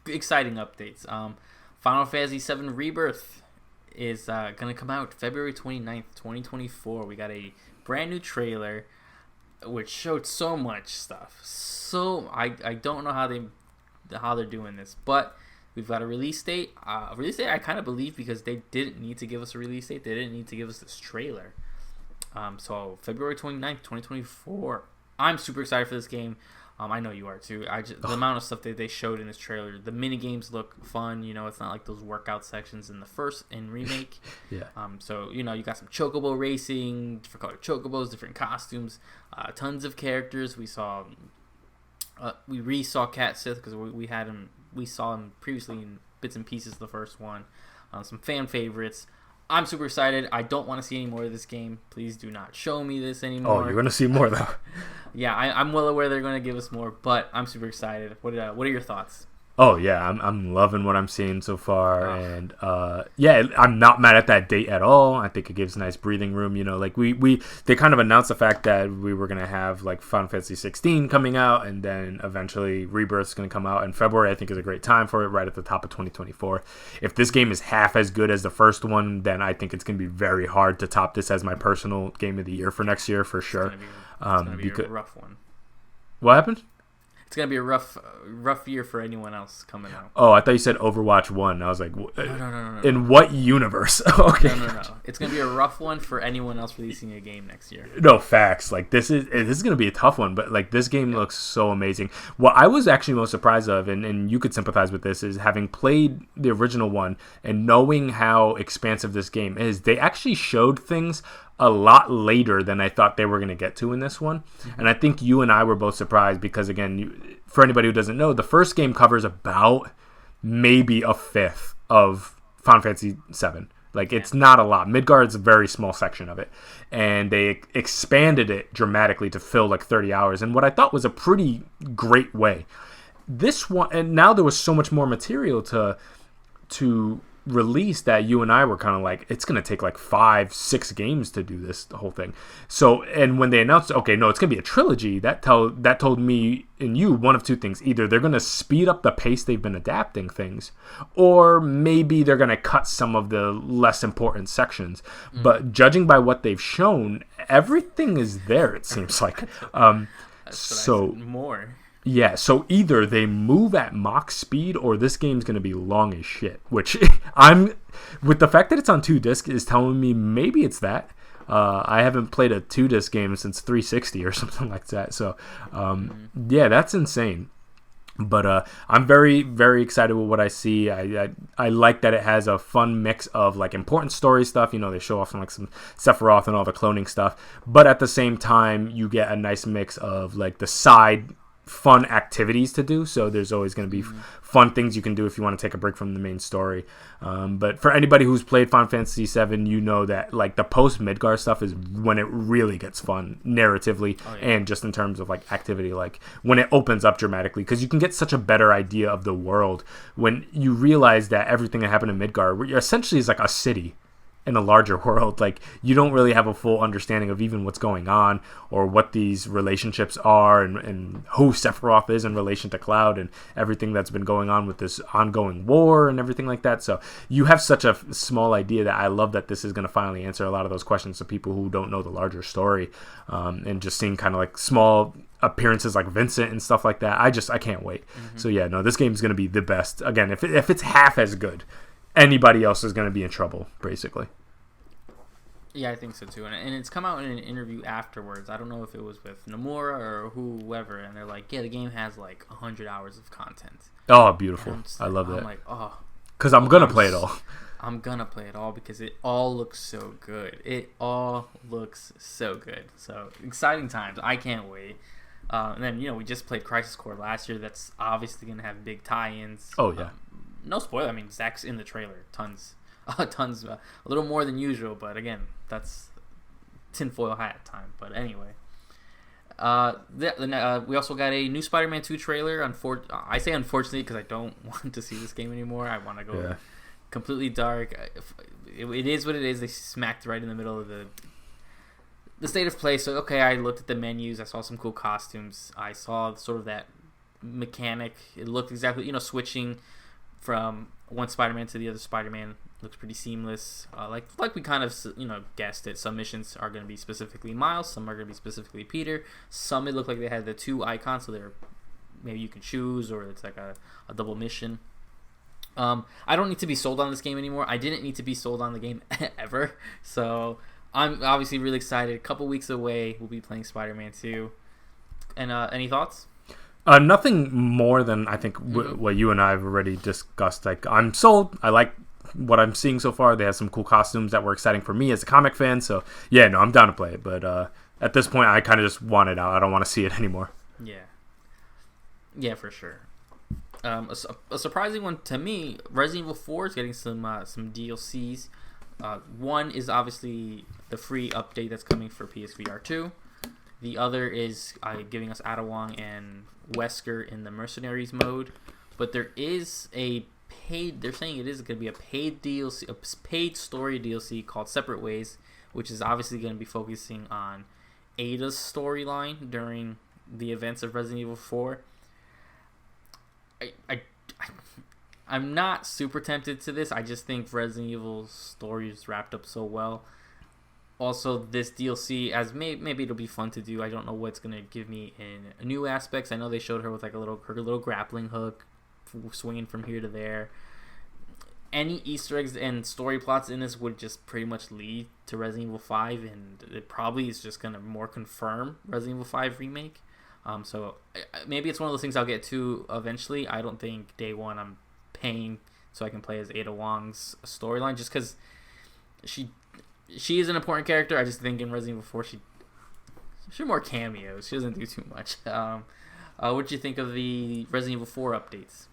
exciting updates. Final Fantasy VII Rebirth is gonna come out February 29th, 2024. We got a brand new trailer which showed so much stuff. So I don't know how they're doing this, but we've got a release date. Release date I kind of believe because they didn't need to give us a release date. They didn't need to give us this trailer. So February 29th, 2024. I'm super excited for this game. I know you are too. The amount of stuff that they showed in this trailer, the mini games look fun. It's not like those workout sections in the first remake. Yeah. So you got some chocobo racing, different colored chocobos, different costumes, tons of characters. We re-saw Cat Sith because we saw him previously in bits and pieces. The first one, some fan favorites. I'm super excited. I don't want to see any more of this game. Please do not show me this anymore. Oh, you're going to see more, though. Yeah, I'm well aware they're going to give us more, but I'm super excited. What are your thoughts? Oh yeah, I'm loving what I'm seeing so far, and yeah, I'm not mad at that date at all. I think it gives nice breathing room. You know, like they kind of announced the fact that we were gonna have like Final Fantasy 16 coming out, and then eventually Rebirth's gonna come out in February. I think is a great time for it, right at the top of 2024. If this game is half as good as the first one, then I think it's gonna be very hard to top this as my personal game of the year for next year for sure. It's gonna be a rough one. What happened? It's gonna be a rough year for anyone else coming out. Oh, I thought you said Overwatch 1. I was like, no. In what universe? Okay. No. It's gonna be a rough one for anyone else releasing a game next year. No, facts. Like this is gonna be a tough one, but like this game looks so amazing. What I was actually most surprised of, and you could sympathize with this, is having played the original one and knowing how expansive this game is. They actually showed things a lot later than I thought they were going to get to in this one. Mm-hmm. And I think you and I were both surprised because, again, for anybody who doesn't know, the first game covers about maybe a fifth of Final Fantasy VII. Like, it's not a lot. Midgard's a very small section of it. And they expanded it dramatically to fill like 30 hours. And what I thought was a pretty great way. This one, and now there was so much more material to release that you and I were kind of like, it's going to take like 5-6 games to do this, the whole thing. So, and when they announced, okay, no, it's going to be a trilogy, that told me and you one of two things. Either they're going to speed up the pace they've been adapting things, or maybe they're going to cut some of the less important sections. But judging by what they've shown, everything is there, it seems like. So more. Yeah, so either they move at Mach speed or this game's going to be long as shit, which with the fact that it's on 2 discs is telling me maybe it's that. I haven't played a 2-disc game since 360 or something like that. So, yeah, that's insane. But I'm very, very excited with what I see. I like that it has a fun mix of like important story stuff. You know, they show off like some Sephiroth and all the cloning stuff. But at the same time, you get a nice mix of like the side fun activities to do, so there's always going to be fun things you can do if you want to take a break from the main story. But for anybody who's played Final Fantasy VII, you know that like the post Midgar stuff is when it really gets fun narratively and just in terms of like activity, like when it opens up dramatically, because you can get such a better idea of the world when you realize that everything that happened in Midgar essentially is like a city in a larger world. Like you don't really have a full understanding of even what's going on or what these relationships are and who Sephiroth is in relation to Cloud and everything that's been going on with this ongoing war and everything like that. So you have such a small idea that I love that this is going to finally answer a lot of those questions to people who don't know the larger story, and just seeing kind of like small appearances like Vincent and stuff like that. I can't wait. So yeah, no, this game is going to be the best. Again, if it's half as good, anybody else is going to be in trouble, basically. Yeah, I think so too. And it's come out in an interview afterwards. I don't know if it was with Nomura or whoever, and they're like, yeah, the game has like 100 hours of content. Oh, beautiful. I love that. I'm like, oh. Because I'm going to play it all. I'm going to play it all because it all looks so good. It all looks so good. So, exciting times. I can't wait. And then, we just played Crisis Core last year. That's obviously going to have big tie-ins. Oh, yeah. No spoiler. I mean, Zach's in the trailer. Tons. A little more than usual, but again, that's tinfoil hat time. But anyway, we also got a new Spider-Man 2 trailer. I say unfortunately because I don't want to see this game anymore. I want to go completely dark. It is what it is. They smacked right in the middle of the state of play. So okay, I looked at the menus. I saw some cool costumes. I saw sort of that mechanic. It looked exactly, switching from one Spider-Man to the other Spider-Man looks pretty seamless. Like we kind of guessed it. Some missions are going to be specifically Miles, some are going to be specifically Peter. Some it looked like they had the 2 icons, so they're maybe you can choose, or it's like a double mission. I don't need to be sold on this game anymore. I didn't need to be sold on the game ever. So I'm obviously really excited. A couple weeks away, we'll be playing Spider-Man 2. And any thoughts? Nothing more than I think what you and I have already discussed. Like, I'm sold. I like what I'm seeing so far. They have some cool costumes that were exciting for me as a comic fan. So yeah, no, I'm down to play it. But at this point, I kind of just want it out. I don't want to see it anymore. Yeah, for sure. A surprising one to me, Resident Evil 4 is getting some DLCs. One is obviously the free update that's coming for PSVR 2. The other is giving us Adawang and Wesker in the Mercenaries mode. but there is a paid. They're saying it is going to be a paid DLC, a paid story DLC called Separate Ways, which is obviously going to be focusing on Ada's storyline during the events of Resident Evil 4. I'm not super tempted to this. I just think Resident Evil's story is wrapped up so well. Also, this DLC, as maybe it'll be fun to do. I don't know what's gonna give me in new aspects. I know they showed her with like her little grappling hook, swinging from here to there. Any Easter eggs and story plots in this would just pretty much lead to Resident Evil 5, and it probably is just gonna more confirm Resident Evil 5 remake. So maybe it's one of those things I'll get to eventually. I don't think day one I'm paying so I can play as Ada Wong's storyline, just because she is an important character. I just think in Resident Evil 4 she more cameos. She doesn't do too much. What do you think of the Resident Evil 4 updates?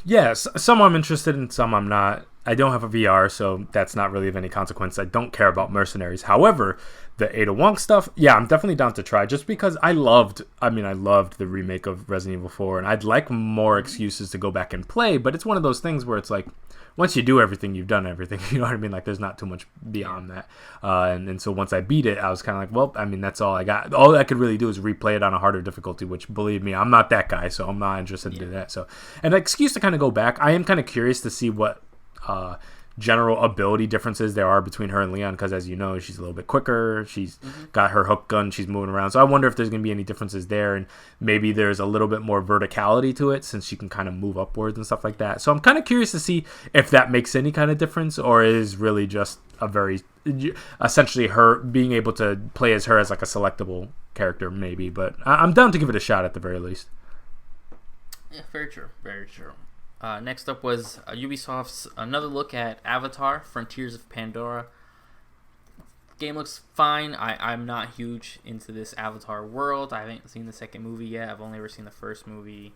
Yes, some I'm interested in, some I'm not. I don't have a VR, so that's not really of any consequence. I don't care about Mercenaries. However, the Ada Wong stuff, yeah, I'm definitely down to try, just because I loved the remake of Resident Evil 4, and I'd like more excuses to go back and play, but it's one of those things where it's like, once you do everything, you've done everything. You know what I mean? Like, there's not too much beyond that. And so once I beat it, I was kind of like, well, I mean, that's all I got. All I could really do is replay it on a harder difficulty, which, believe me, I'm not that guy, so I'm not interested in that. So, an excuse to kind of go back. I am kind of curious to see what general ability differences there are between her and Leon, because as you know, she's a little bit quicker. She's got her hook gun. She's moving around. So I wonder if there's going to be any differences there, and maybe there's a little bit more verticality to it since she can kind of move upwards and stuff like that. So I'm kind of curious to see if that makes any kind of difference, or is really just a very essentially her being able to play as her as like a selectable character maybe. But I'm down to give it a shot at the very least. Yeah, very true. Very true. Next up was Ubisoft's another look at Avatar: Frontiers of Pandora. Game looks fine. I'm not huge into this Avatar world. I haven't seen the second movie yet. I've only ever seen the first movie.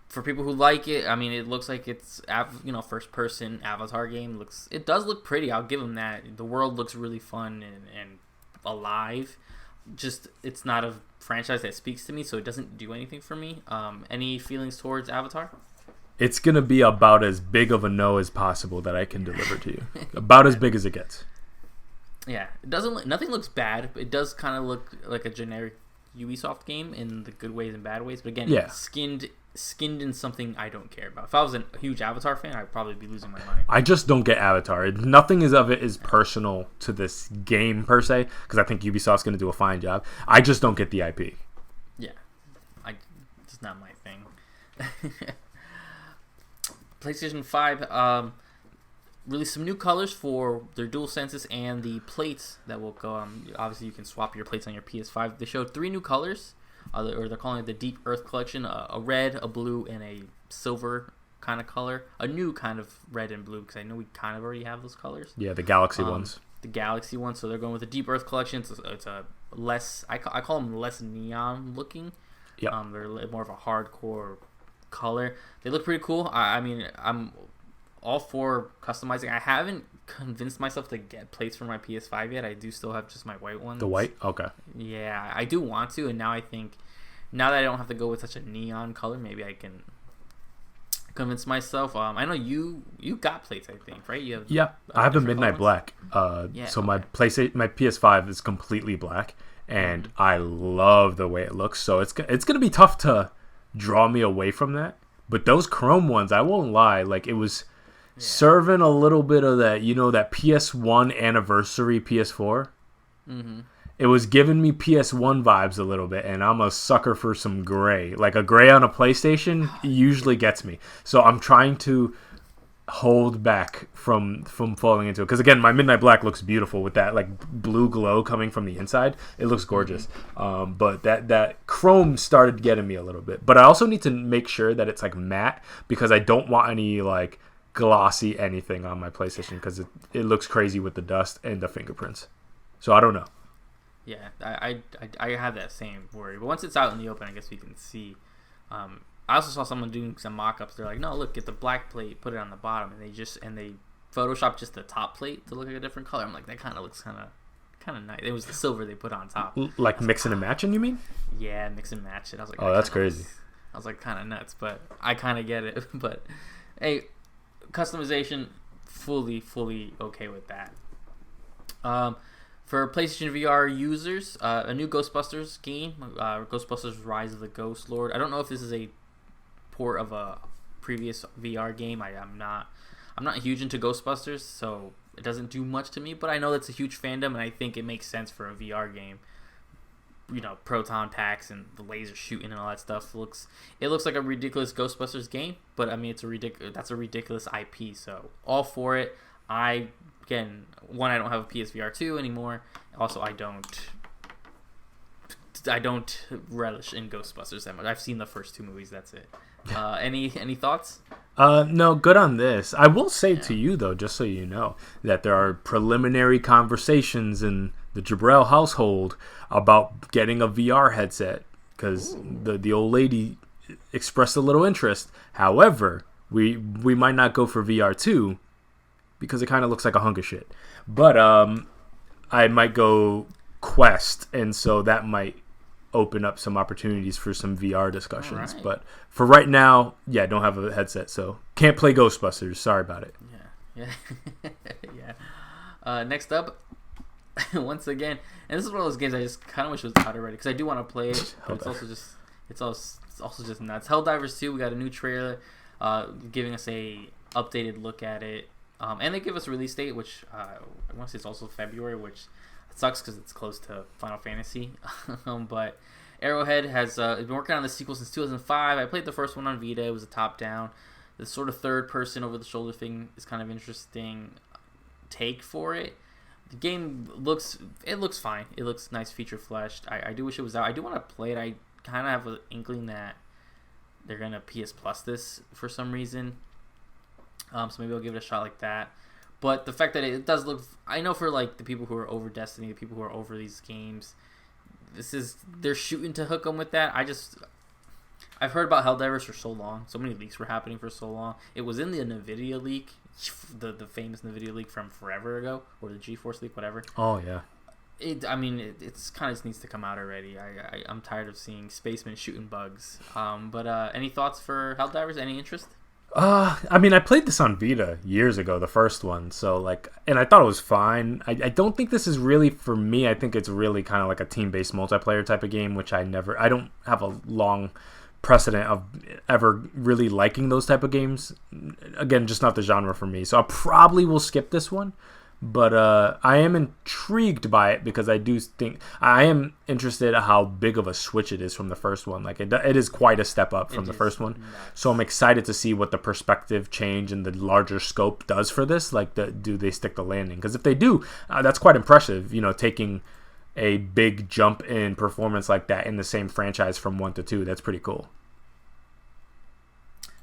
For people who like it, I mean, it looks like it's first-person Avatar game. It does look pretty. I'll give them that. The world looks really fun and alive. Just it's not a franchise that speaks to me, so it doesn't do anything for me. Any feelings towards Avatar? It's going to be about as big of a no as possible that I can deliver to you. About as big as it gets. Yeah, it doesn't. Nothing looks bad. It does kind of look like a generic Ubisoft game in the good ways and bad ways. But again, skinned in something I don't care about. If I was a huge Avatar fan, I'd probably be losing my mind. I just don't get Avatar. Nothing of it is personal to this game per se, because I think Ubisoft's going to do a fine job. I just don't get the IP. Yeah, it's not my thing. PlayStation 5 released some new colors for their DualSenses and the plates that will go. Obviously, you can swap your plates on your PS5. They showed 3 new colors, or they're calling it the Deep Earth Collection: a red, a blue, and a silver kind of color. A new kind of red and blue, because I know we kind of already have those colors. Yeah, the Galaxy ones. The Galaxy ones. So they're going with the Deep Earth Collection. It's a less. I call them less neon looking. Yeah. They're more of a hardcore color. They look pretty cool. I mean, I'm all for customizing. I haven't convinced myself to get plates for my PS5 yet. I do still have just my white ones. The white? Okay. Yeah, I do want to, and now I think, now that I don't have to go with such a neon color, maybe I can convince myself. I know you got plates, I think, right? You have I have a midnight black. So my PS5 is completely black, and I love the way it looks. So it's gonna be tough to draw me away from that. But those chrome ones, I won't lie, like it was serving a little bit of that, that PS1 anniversary PS4. Mm-hmm. It was giving me PS1 vibes a little bit, and I'm a sucker for some gray. Like a gray on a PlayStation usually gets me. So I'm trying to hold back from falling into it, because again, my midnight black looks beautiful with that like blue glow coming from the inside. It looks gorgeous. But that chrome started getting me a little bit. But I also need to make sure that it's like matte, because I don't want any like glossy anything on my PlayStation, because it looks crazy with the dust and the fingerprints. So I don't know. Yeah, I have that same worry. But once it's out in the open, I guess we can see. I also saw someone doing some mock-ups. They're like, no, look, get the black plate, put it on the bottom, and they Photoshop just the top plate to look like a different color. I'm like, that kind of looks kind of nice. It was the silver they put on top. Like mixing and matching, you mean? Yeah, mix and match it. I was like, oh, that's crazy. I was like, kind of nuts, but I kind of get it. But hey, customization, fully okay with that. For PlayStation VR users, a new Ghostbusters game, Ghostbusters: Rise of the Ghost Lord. I don't know if this is a port of a previous VR game. I'm not huge into Ghostbusters, so it doesn't do much to me. But I know that's a huge fandom, and I think it makes sense for a VR game. You know, proton packs and the laser shooting and all that stuff. It looks like a ridiculous Ghostbusters game, but I mean that's a ridiculous IP. So all for it. I don't have a PSVR 2 anymore. Also, I don't relish in Ghostbusters that much. I've seen the first 2 movies. That's it. Any thoughts? No, good on this. I will say to you though, just so you know, that there are preliminary conversations in the Jabril household about getting a VR headset because the old lady expressed a little interest. However, we might not go for VR 2 because it kind of looks like a hunk of shit. But I might go Quest, and so that might open up some opportunities for some VR discussions. Right. But for right now, don't have a headset, so can't play Ghostbusters. Sorry about it. Yeah. Next up, once again, and this is one of those games I just kind of wish was out already because I do want to play it, but it's also just nuts. Helldivers 2, we got a new trailer, giving us a updated look at it. And they give us a release date, which I want to say it's also February, which sucks because it's close to Final Fantasy. But Arrowhead has been working on the sequel since 2005. I played the first one on Vita. It was a top-down. The sort of third-person over-the-shoulder thing is kind of interesting take for it. The game looks fine. It looks nice, feature-fleshed. I do wish it was out. I do want to play it. I kind of have an inkling that they're going to PS Plus this for some reason. So maybe I'll give it a shot like that. But the fact that it does look... I know for like the people who are over Destiny, the people who are over these games, they're shooting to hook them with that. I've heard about Helldivers for so long. So many leaks were happening for so long. It was in the NVIDIA leak, the famous NVIDIA leak from forever ago, or the GeForce leak, whatever. Oh, yeah. It's kind of just needs to come out already. I'm tired of seeing spacemen shooting bugs. But any thoughts for Helldivers? Any interest? I mean, I played this on Vita years ago, the first one, and I thought it was fine. I don't think this is really for me. I think it's really kind of like a team-based multiplayer type of game, which I don't have a long precedent of ever really liking those type of games. Again, just not the genre for me. So I probably will skip this one. But I am intrigued by it because I do think I am interested in how big of a switch it is from the first one. Like it is quite a step up from the first one. Nuts. So I'm excited to see what the perspective change and the larger scope does for this. Like, do they stick the landing? Because if they do, that's quite impressive. You know, taking a big jump in performance like that in the same franchise from 1 to 2. That's pretty cool.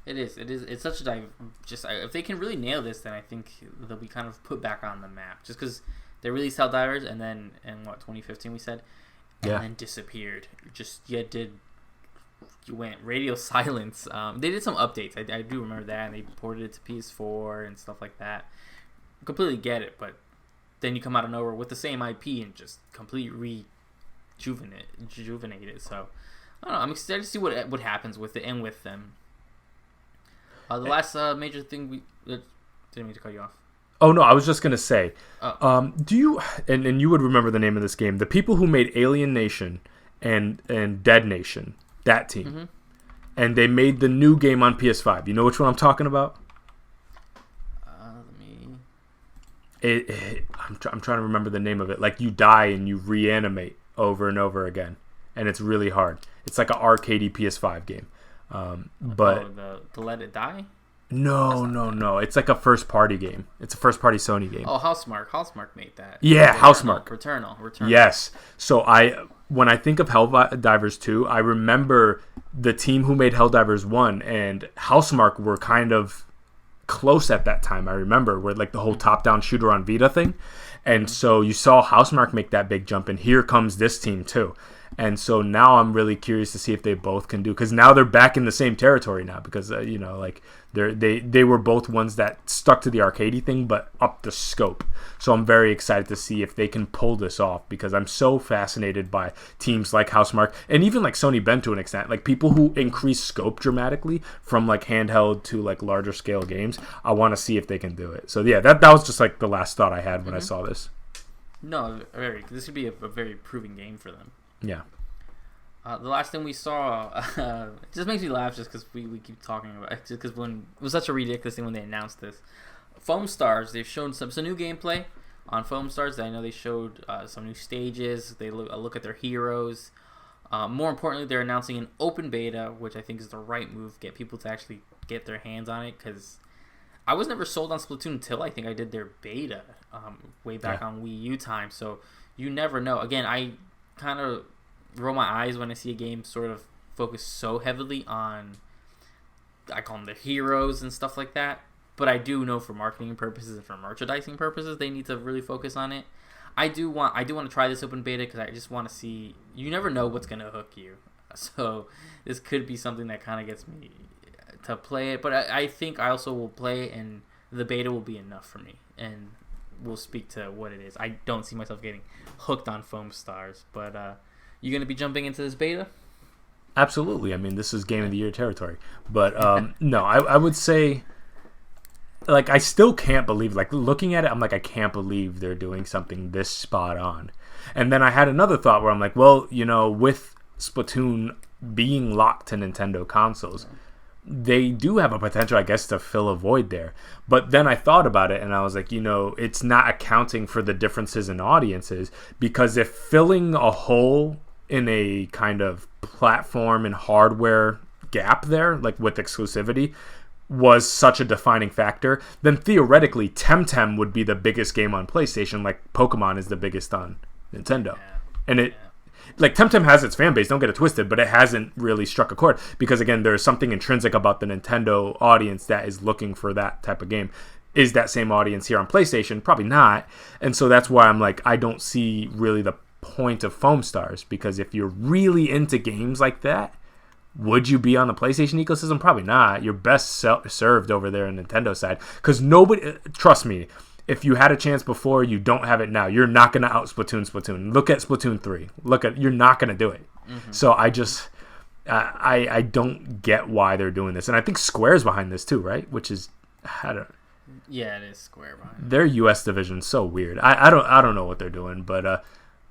It is. It's such a if they can really nail this, then I think they'll be kind of put back on the map. Just because they released Helldivers and then in 2015 we said, and then disappeared. You went radio silence. They did some updates. I do remember that, and they ported it to PS4 and stuff like that. Completely get it, but then you come out of nowhere with the same IP and just completely rejuvenate it. So I don't know. I'm excited to see what happens with it and with them. The last major thing didn't mean to cut you off. Oh no, I was just gonna say, do you and you would remember the name of this game? The people who made Alien Nation and Dead Nation, that team, and they made the new game on PS5. You know which one I'm talking about? I'm trying to remember the name of it. Like you die and you reanimate over and over again, and it's really hard. It's like an arcadey PS5 game. But to Let It Die? No. It's like a first party game. It's a first party Sony game. Oh, Housemarque made that. Yeah, Housemarque. Returnal. Yes. So when I think of Helldivers 2, I remember the team who made Helldivers 1 and Housemarque were kind of close at that time. I remember where like the whole top down shooter on Vita thing. And so you saw Housemarque make that big jump, and here comes this team too. And so now I'm really curious to see if they both can do, because now they're back in the same territory now, because like they were both ones that stuck to the arcadey thing but up the scope. So I'm very excited to see if they can pull this off, because I'm so fascinated by teams like Housemarque and even like Sony Bend to an extent, like people who increase scope dramatically from like handheld to like larger scale games. I want to see if they can do it. So yeah, that was just like the last thought I had when I saw this. No, this could be a very proving game for them. Yeah. The last thing we saw, it just makes me laugh just because we keep talking about it. Just because when it was such a ridiculous thing when they announced this. Foam Stars, they've shown some new gameplay on Foam Stars. I know they showed some new stages. They look at their heroes. More importantly, they're announcing an open beta, which I think is the right move. Get people to actually get their hands on it, because I was never sold on Splatoon until I think I did their beta way back on Wii U time. So you never know. Again, I kind of roll my eyes when I see a game sort of focus so heavily on, I call them the heroes and stuff like that. But I do know for marketing purposes and for merchandising purposes, they need to really focus on it. I do want to try this open beta because I just want to see. You never know what's going to hook you. So this could be something that kind of gets me to play it. But I think I also will play it, and the beta will be enough for me. And we'll speak to what it is. I don't see myself getting hooked on Foam Stars. But you going to be jumping into this beta? Absolutely. I mean, this is Game of the Year territory. But no, I would say, like, I still can't believe, like, looking at it, I'm like, I can't believe they're doing something this spot on. And then I had another thought where I'm like, well, with Splatoon being locked to Nintendo consoles, they do have a potential, I guess, to fill a void there. But then I thought about it, and I was like, it's not accounting for the differences in audiences, because if filling a hole in a kind of platform and hardware gap there, like with exclusivity, was such a defining factor, then theoretically Temtem would be the biggest game on PlayStation, like Pokemon is the biggest on Nintendo. And like, Temtem has its fan base, don't get it twisted, but it hasn't really struck a chord, because again, there's something intrinsic about the Nintendo audience that is looking for that type of game. Is that same audience here on PlayStation? Probably not. And so that's why I'm like, I don't see really the point of Foam Stars, because if you're really into games like that, would you be on the PlayStation ecosystem? Probably not. You're best served over there on the Nintendo side, because nobody, trust me, if you had a chance before, you don't have it now. You're not going to out Splatoon. Look at Splatoon 3. You're not going to do it. Mm-hmm. So I just, I don't get why they're doing this. And I think Square's behind this too, right? Which is, I don't. Yeah, it is Square behind. Their US division's so weird. I don't know what they're doing, but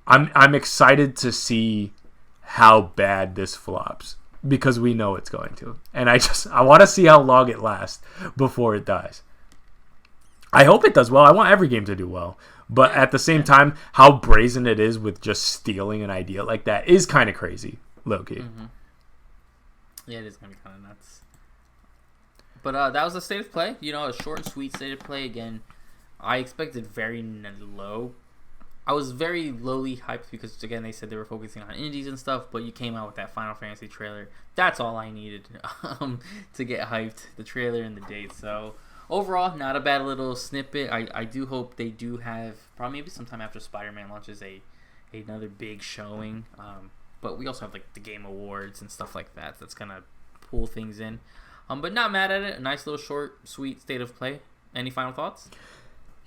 I'm excited to see how bad this flops, because we know it's going to. And I want to see how long it lasts before it dies. I hope it does well. I want every game to do well. But at the same time, how brazen it is with just stealing an idea like that is kind of crazy, low-key. Mm-hmm. Yeah, it is going to be kind of nuts. But that was the state of play. A short and sweet state of play. Again, I expected very low. I was very lowly hyped because, again, they said they were focusing on indies and stuff, but you came out with that Final Fantasy trailer. That's all I needed to get hyped, the trailer and the date. So overall, not a bad little snippet. I do hope they do have, probably maybe sometime after Spider-Man launches, another big showing. But we also have like the Game Awards and stuff like that. That's going to pull things in. But not mad at it. A nice little short, sweet state of play. Any final thoughts?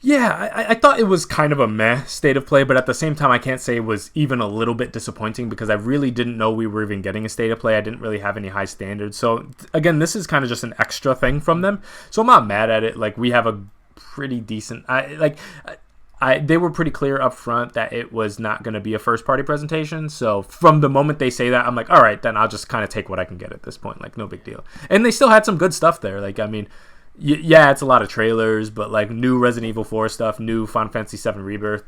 Yeah, I thought it was kind of a meh state of play, but at the same time, I can't say it was even a little bit disappointing, because I really didn't know we were even getting a state of play. I didn't really have any high standards. So, again, this is kind of just an extra thing from them. So I'm not mad at it. Like, we have a pretty decent... they were pretty clear up front that it was not going to be a first-party presentation. So from the moment they say that, I'm like, all right, then I'll just kind of take what I can get at this point. Like, no big deal. And they still had some good stuff there. Like, I mean... Yeah, it's a lot of trailers, but like new Resident Evil 4 stuff, new Final Fantasy 7 Rebirth,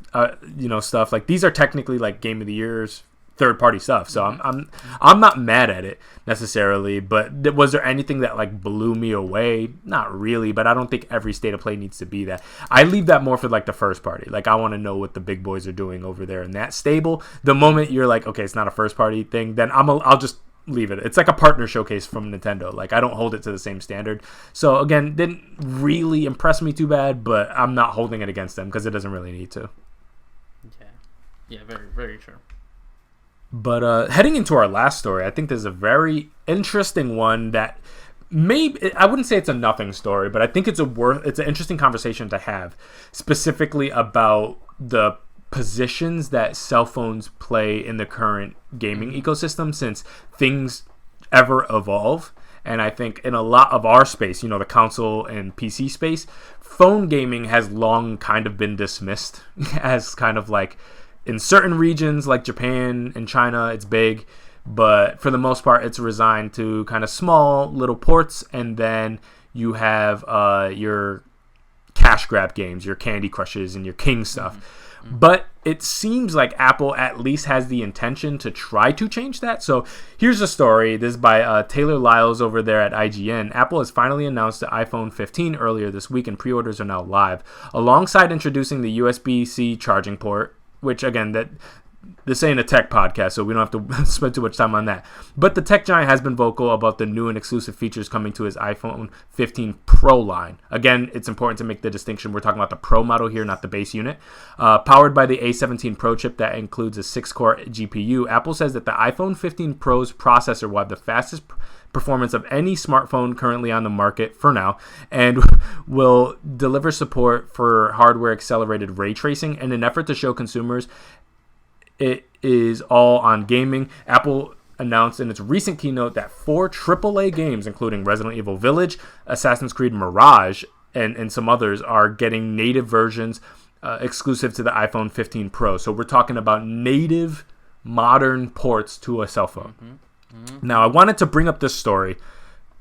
stuff. Like, these are technically like Game of the Year's third-party stuff. So I'm not mad at it necessarily. But was there anything that like blew me away? Not really. But I don't think every state of play needs to be that. I leave that more for like the first party. Like, I want to know what the big boys are doing over there in that stable. The moment you're like, okay, it's not a first-party thing, then I'll just leave it. It's like a partner showcase from Nintendo. Like, I don't hold it to the same standard. So again, didn't really impress me too bad, but I'm not holding it against them because it doesn't really need to. Yeah, very, very true. But heading into our last story, I think there's a very interesting one that maybe I wouldn't say it's a nothing story, but I think it's an interesting conversation to have, specifically about the positions that cell phones play in the current gaming ecosystem, since things ever evolve. And I think in a lot of our space, the console and PC space, phone gaming has long kind of been dismissed as kind of like, in certain regions like Japan and China, it's big, but for the most part, it's resigned to kind of small little ports. And then you have your cash grab games, your Candy Crushes and your King stuff. But it seems like Apple at least has the intention to try to change that. So here's a story. This is by Taylor Lyles over there at IGN. Apple has finally announced the iPhone 15 earlier this week, and pre-orders are now live. Alongside introducing the USB-C charging port, which, again, this ain't a tech podcast, so we don't have to spend too much time on that. But the tech giant has been vocal about the new and exclusive features coming to his iPhone 15 Pro line. Again, it's important to make the distinction. We're talking about the Pro model here, not the base unit. Powered by the A17 Pro chip that includes a 6-core GPU, Apple says that the iPhone 15 Pro's processor will have the fastest performance of any smartphone currently on the market for now, and will deliver support for hardware accelerated ray tracing in an effort to show consumers it is all on gaming. Apple announced in its recent keynote that 4 AAA games, including Resident Evil Village, Assassin's Creed Mirage, and some others, are getting native versions exclusive to the iPhone 15 Pro. So we're talking about native modern ports to a cell phone. Now, I wanted to bring up this story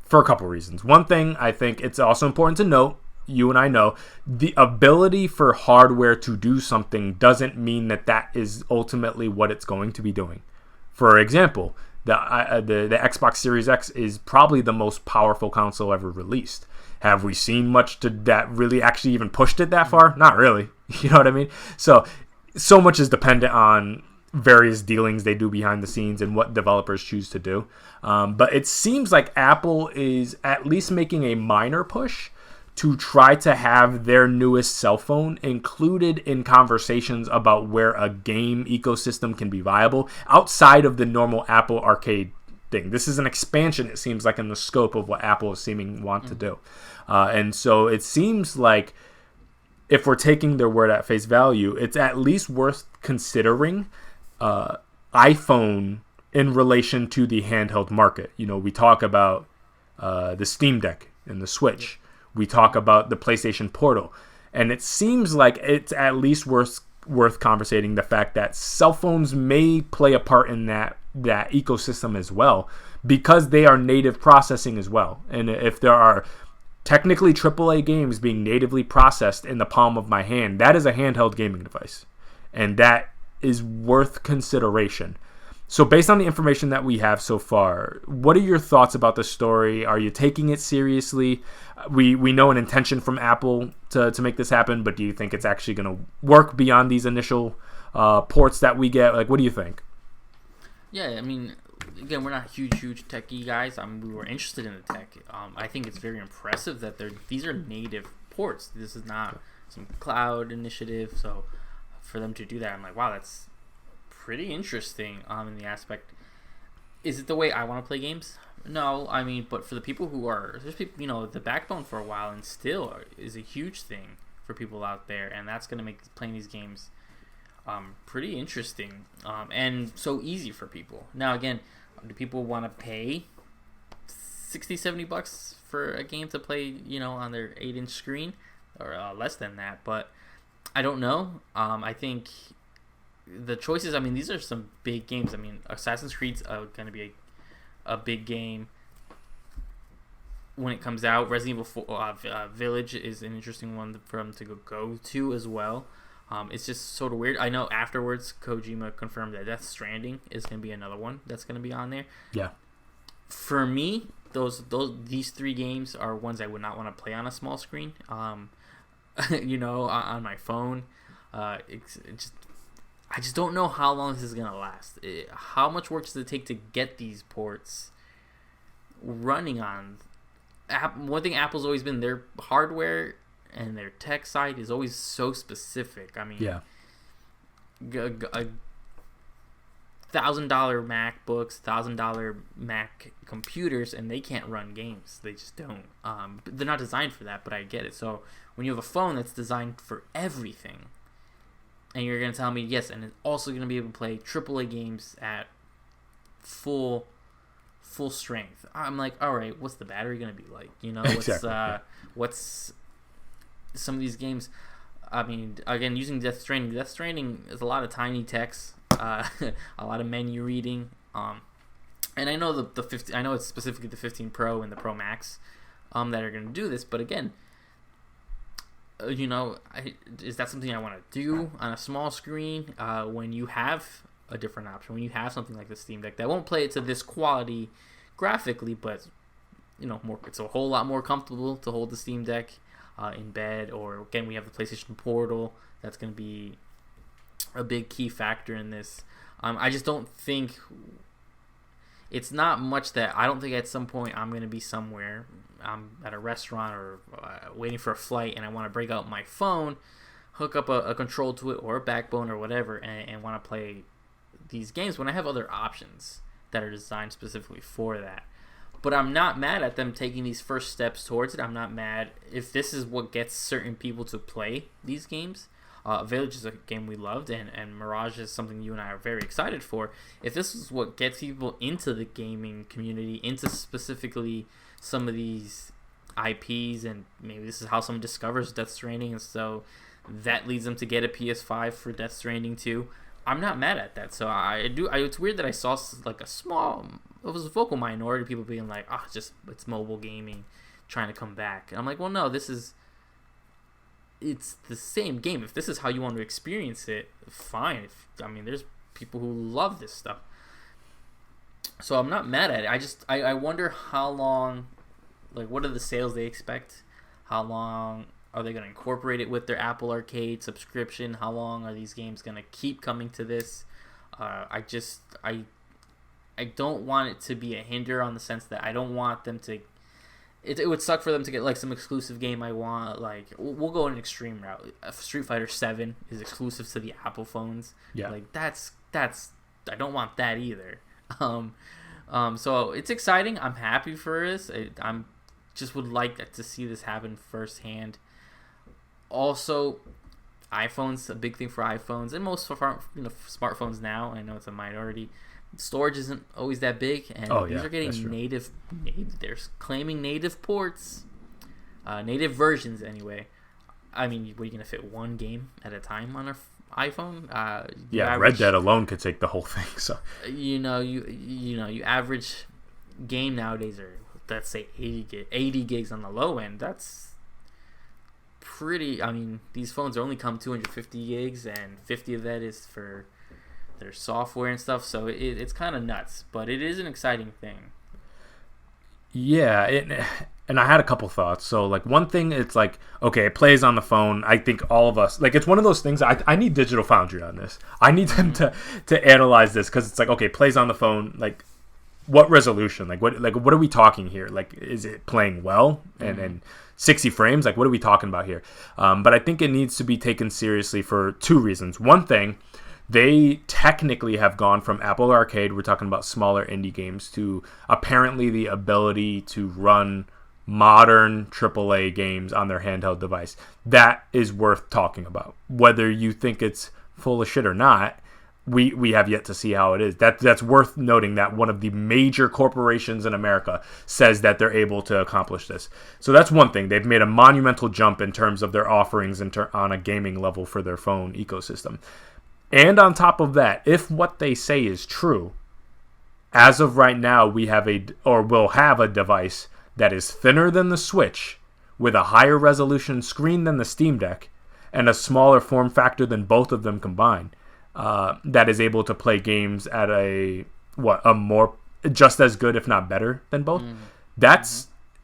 for a couple reasons. One thing, I think it's also important to note, you and I know, the ability for hardware to do something doesn't mean that is ultimately what it's going to be doing. For example, the Xbox Series X is probably the most powerful console ever released. Have we seen much that really actually even pushed it that far? Not really. You know what I mean? So much is dependent on various dealings they do behind the scenes and what developers choose to do. But it seems like Apple is at least making a minor push to try to have their newest cell phone included in conversations about where a game ecosystem can be viable outside of the normal Apple Arcade thing. This is an expansion, it seems like, in the scope of what Apple is seeming want to do. And so it seems like, if we're taking their word at face value, it's at least worth considering iPhone in relation to the handheld market. We talk about the Steam Deck and the Switch. We talk about the PlayStation Portal. And it seems like it's at least worth conversating the fact that cell phones may play a part in that ecosystem as well, because they are native processing as well. And if there are technically AAA games being natively processed in the palm of my hand, that is a handheld gaming device. And that is worth consideration. So based on the information that we have so far, what are your thoughts about the story? Are you taking it seriously? We know an intention from Apple to make this happen, but do you think it's actually going to work beyond these initial ports that we get? Like, what do you think? Yeah, I mean, again, we're not huge techie guys. We were interested in the tech. I think it's very impressive that these are native ports. This is not some cloud initiative. So for them to do that, I'm like, wow, that's pretty interesting. In the aspect, is it the way I want to play games? No, I mean, but for the people who are, there's people, the backbone for a while, and still is a huge thing for people out there, and that's going to make playing these games pretty interesting and so easy for people. Now, again, do people want to pay $60-$70 for a game to play, on their 8-inch screen, or less than that? But I don't know. I think the choices, these are some big games. Assassin's Creed's going to be a big game when it comes out. Resident Evil 4, Village is an interesting one for them to go to as well. It's just sort of weird. I know afterwards Kojima confirmed that Death Stranding is going to be another one that's going to be on there. Yeah. For me, these 3 games are ones I would not want to play on a small screen. On my phone. I just don't know how long this is going to last. How much work does it take to get these ports running on? One thing Apple's always been, their hardware and their tech side is always so specific. Yeah. $1,000 MacBooks, $1,000 Mac computers, and they can't run games. They just don't. They're not designed for that, but I get it. So when you have a phone that's designed for everything, and you're going to tell me, yes, and it's also going to be able to play AAA games at full strength. I'm like, all right, what's the battery going to be like? What's some of these games? I mean, again, using Death Stranding. Death Stranding is a lot of tiny text, a lot of menu reading. And I know the 50. I know it's specifically the 15 Pro and the Pro Max, that are going to do this. But again, is that something I want to do on a small screen? When you have a different option, when you have something like the Steam Deck that won't play it to this quality graphically, but it's a whole lot more comfortable to hold the Steam Deck in bed, or again, we have the PlayStation Portal that's going to be a big key factor in this. I just don't think it's not much that I don't think at some point I'm going to be somewhere. I'm at a restaurant or waiting for a flight, and I want to break out my phone, hook up a control to it or a backbone or whatever, and want to play these games when I have other options that are designed specifically for that. But I'm not mad at them taking these first steps towards it. I'm not mad if this is what gets certain people to play these games. Village is a game we loved, and Mirage is something you and I are very excited for. If this is what gets people into the gaming community, into specifically some of these IPs, and maybe this is how someone discovers Death Stranding, and so that leads them to get a PS5 for Death Stranding 2, I'm not mad at that. So it's weird that I saw like it was a vocal minority of people being like, it's mobile gaming trying to come back. And I'm like, well, no, it's the same game. If this is how you want to experience it, fine. There's people who love this stuff. So I'm not mad at it. I wonder how long, like, what are the sales they expect? How long are they going to incorporate it with their Apple Arcade subscription? How long are these games going to keep coming to this? I don't want it to be a hinder, on the sense that I don't want them to. It would suck for them to get like some exclusive game I want. Like, we'll go an extreme route. Street Fighter 7 is exclusive to the Apple phones. Yeah. Like that's I don't want that either. So it's exciting. I'm happy for this. I'm just would like to see this happen firsthand. Also, iPhones, a big thing for iPhones and most smartphones now. I know it's a minority. Storage isn't always that big, and these are getting native. They're claiming native ports, native versions anyway. What are you gonna fit one game at a time on an iPhone? Red Dead alone could take the whole thing. So you average game nowadays are, let's say 80 gigs on the low end. That's pretty. These phones only come 250 gigs, and 50 of that is for their software and stuff, so it's kind of nuts, but it is an exciting thing. Yeah, and I had a couple thoughts. So, like, one thing, it's like, okay, it plays on the phone. I think all of us, like, it's one of those things. I need Digital Foundry on this. I need them to analyze this, because it's like, okay, it plays on the phone. Like, what resolution? What are we talking here? Like, is it playing well and 60 frames? Like, what are we talking about here? But I think it needs to be taken seriously for two reasons. One thing, they technically have gone from Apple Arcade, we're talking about smaller indie games, to apparently the ability to run modern AAA games on their handheld device. That is worth talking about. Whether you think it's full of shit or not, we have yet to see how it is. That's worth noting, that one of the major corporations in America says that they're able to accomplish this. So that's one thing. They've made a monumental jump in terms of their offerings on a gaming level for their phone ecosystem. And on top of that, if what they say is true, as of right now, we have will have a device that is thinner than the Switch, with a higher resolution screen than the Steam Deck, and a smaller form factor than both of them combined, that is able to play games at a more, just as good, if not better, than both.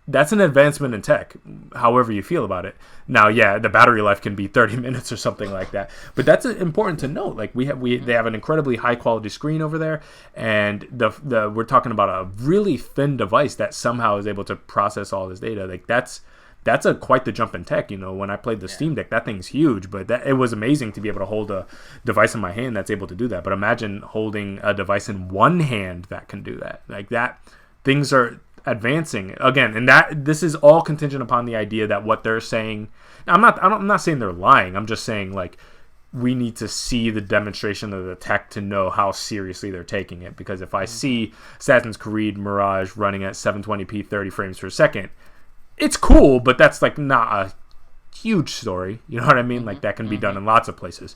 That's an advancement in tech, however you feel about it. Now, yeah, the battery life can be 30 minutes or something like that, but that's important to note. Like, they have an incredibly high quality screen over there, and we're talking about a really thin device that somehow is able to process all this data. Like, that's that's quite the jump in tech. When I played the Steam Deck, that thing's huge, but it was amazing to be able to hold a device in my hand that's able to do that. But imagine holding a device in one hand that can do that. Like that, things are advancing again, and this is all contingent upon the idea that what they're saying. I'm not saying they're lying. I'm just saying like we need to see the demonstration of the tech to know how seriously they're taking it. Because if I see Assassin's Creed Mirage running at 720p 30 frames per second, it's cool, but that's like not a huge story. You know what I mean? Like that can be done in lots of places.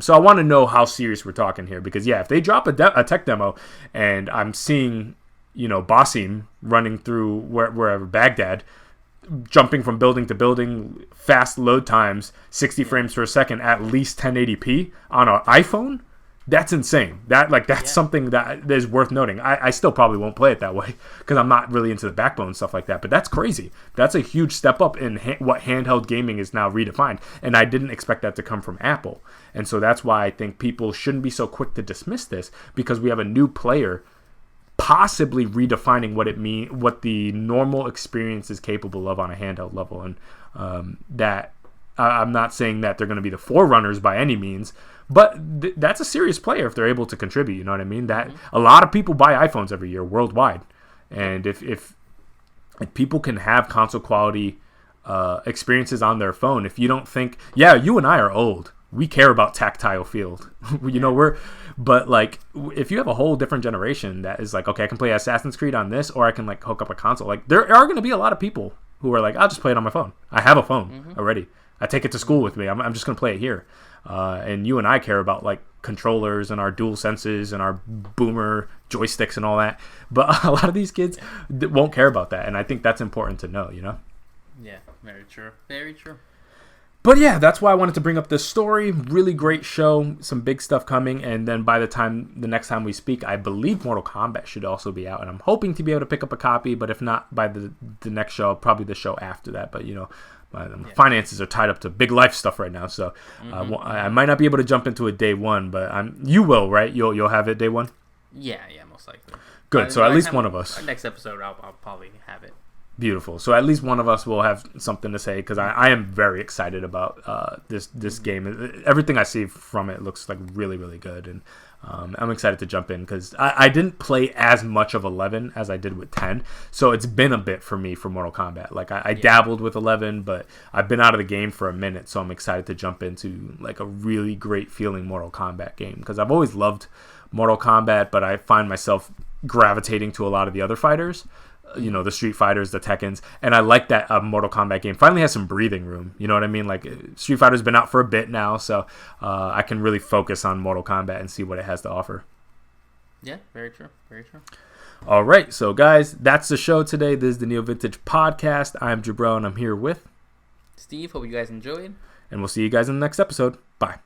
So I want to know how serious we're talking here. Because if they drop a tech demo and I'm seeing, Basim running through wherever Baghdad, jumping from building to building, fast load times, 60 frames per second, at least 1080p on an iPhone, that's insane. That's something that is worth noting. I still probably won't play it that way because I'm not really into the backbone and stuff like that, but that's crazy. That's a huge step up in what handheld gaming is now redefined, and I didn't expect that to come from Apple. And so that's why I think people shouldn't be so quick to dismiss this, because we have a new player possibly redefining what the normal experience is capable of on a handheld level. And I'm not saying that they're going to be the forerunners by any means, but that's a serious player if they're able to contribute. You know what I mean? That a lot of people buy iPhones every year worldwide, and if people can have console quality experiences on their phone, if you don't think, you and I are old, we care about tactile field. But like if you have a whole different generation that is like, okay, I can play Assassin's Creed on this, or I can like hook up a console. Like there are going to be a lot of people who are like, I'll just play it on my phone. I have a phone already. I take it to school with me. I'm just going to play it here. And you and I care about like controllers and our dual senses and our boomer joysticks and all that. But a lot of these kids won't care about that. And I think that's important to know, Yeah, very true. Very true. But yeah, that's why I wanted to bring up this story. Really great show, some big stuff coming, and then by the next time we speak, I believe Mortal Kombat should also be out, and I'm hoping to be able to pick up a copy, but if not, by the next show, probably the show after that. But my finances are tied up to big life stuff right now, so I might not be able to jump into it day one, but you will, right? You'll have it day one? Yeah, most likely. Good, so at least one of us. Next episode, I'll probably have it. Beautiful. So at least one of us will have something to say, because I am very excited about this game. Everything I see from it looks like really, really good, and I'm excited to jump in, because I didn't play as much of 11 as I did with 10, so it's been a bit for me for Mortal Kombat. Like I dabbled with 11, but I've been out of the game for a minute, so I'm excited to jump into like a really great feeling Mortal Kombat game, because I've always loved Mortal Kombat, but I find myself gravitating to a lot of the other fighters. The Street Fighters, the Tekkens, and I like that Mortal Kombat game finally has some breathing room. You know what I mean? Like Street Fighter's been out for a bit now, so I can really focus on Mortal Kombat and see what it has to offer. Yeah, very true. Very true. All right, so guys, that's the show today. This is the NeoVintage podcast. I'm Jabril, and I'm here with Steve. Hope you guys enjoyed. And we'll see you guys in the next episode. Bye.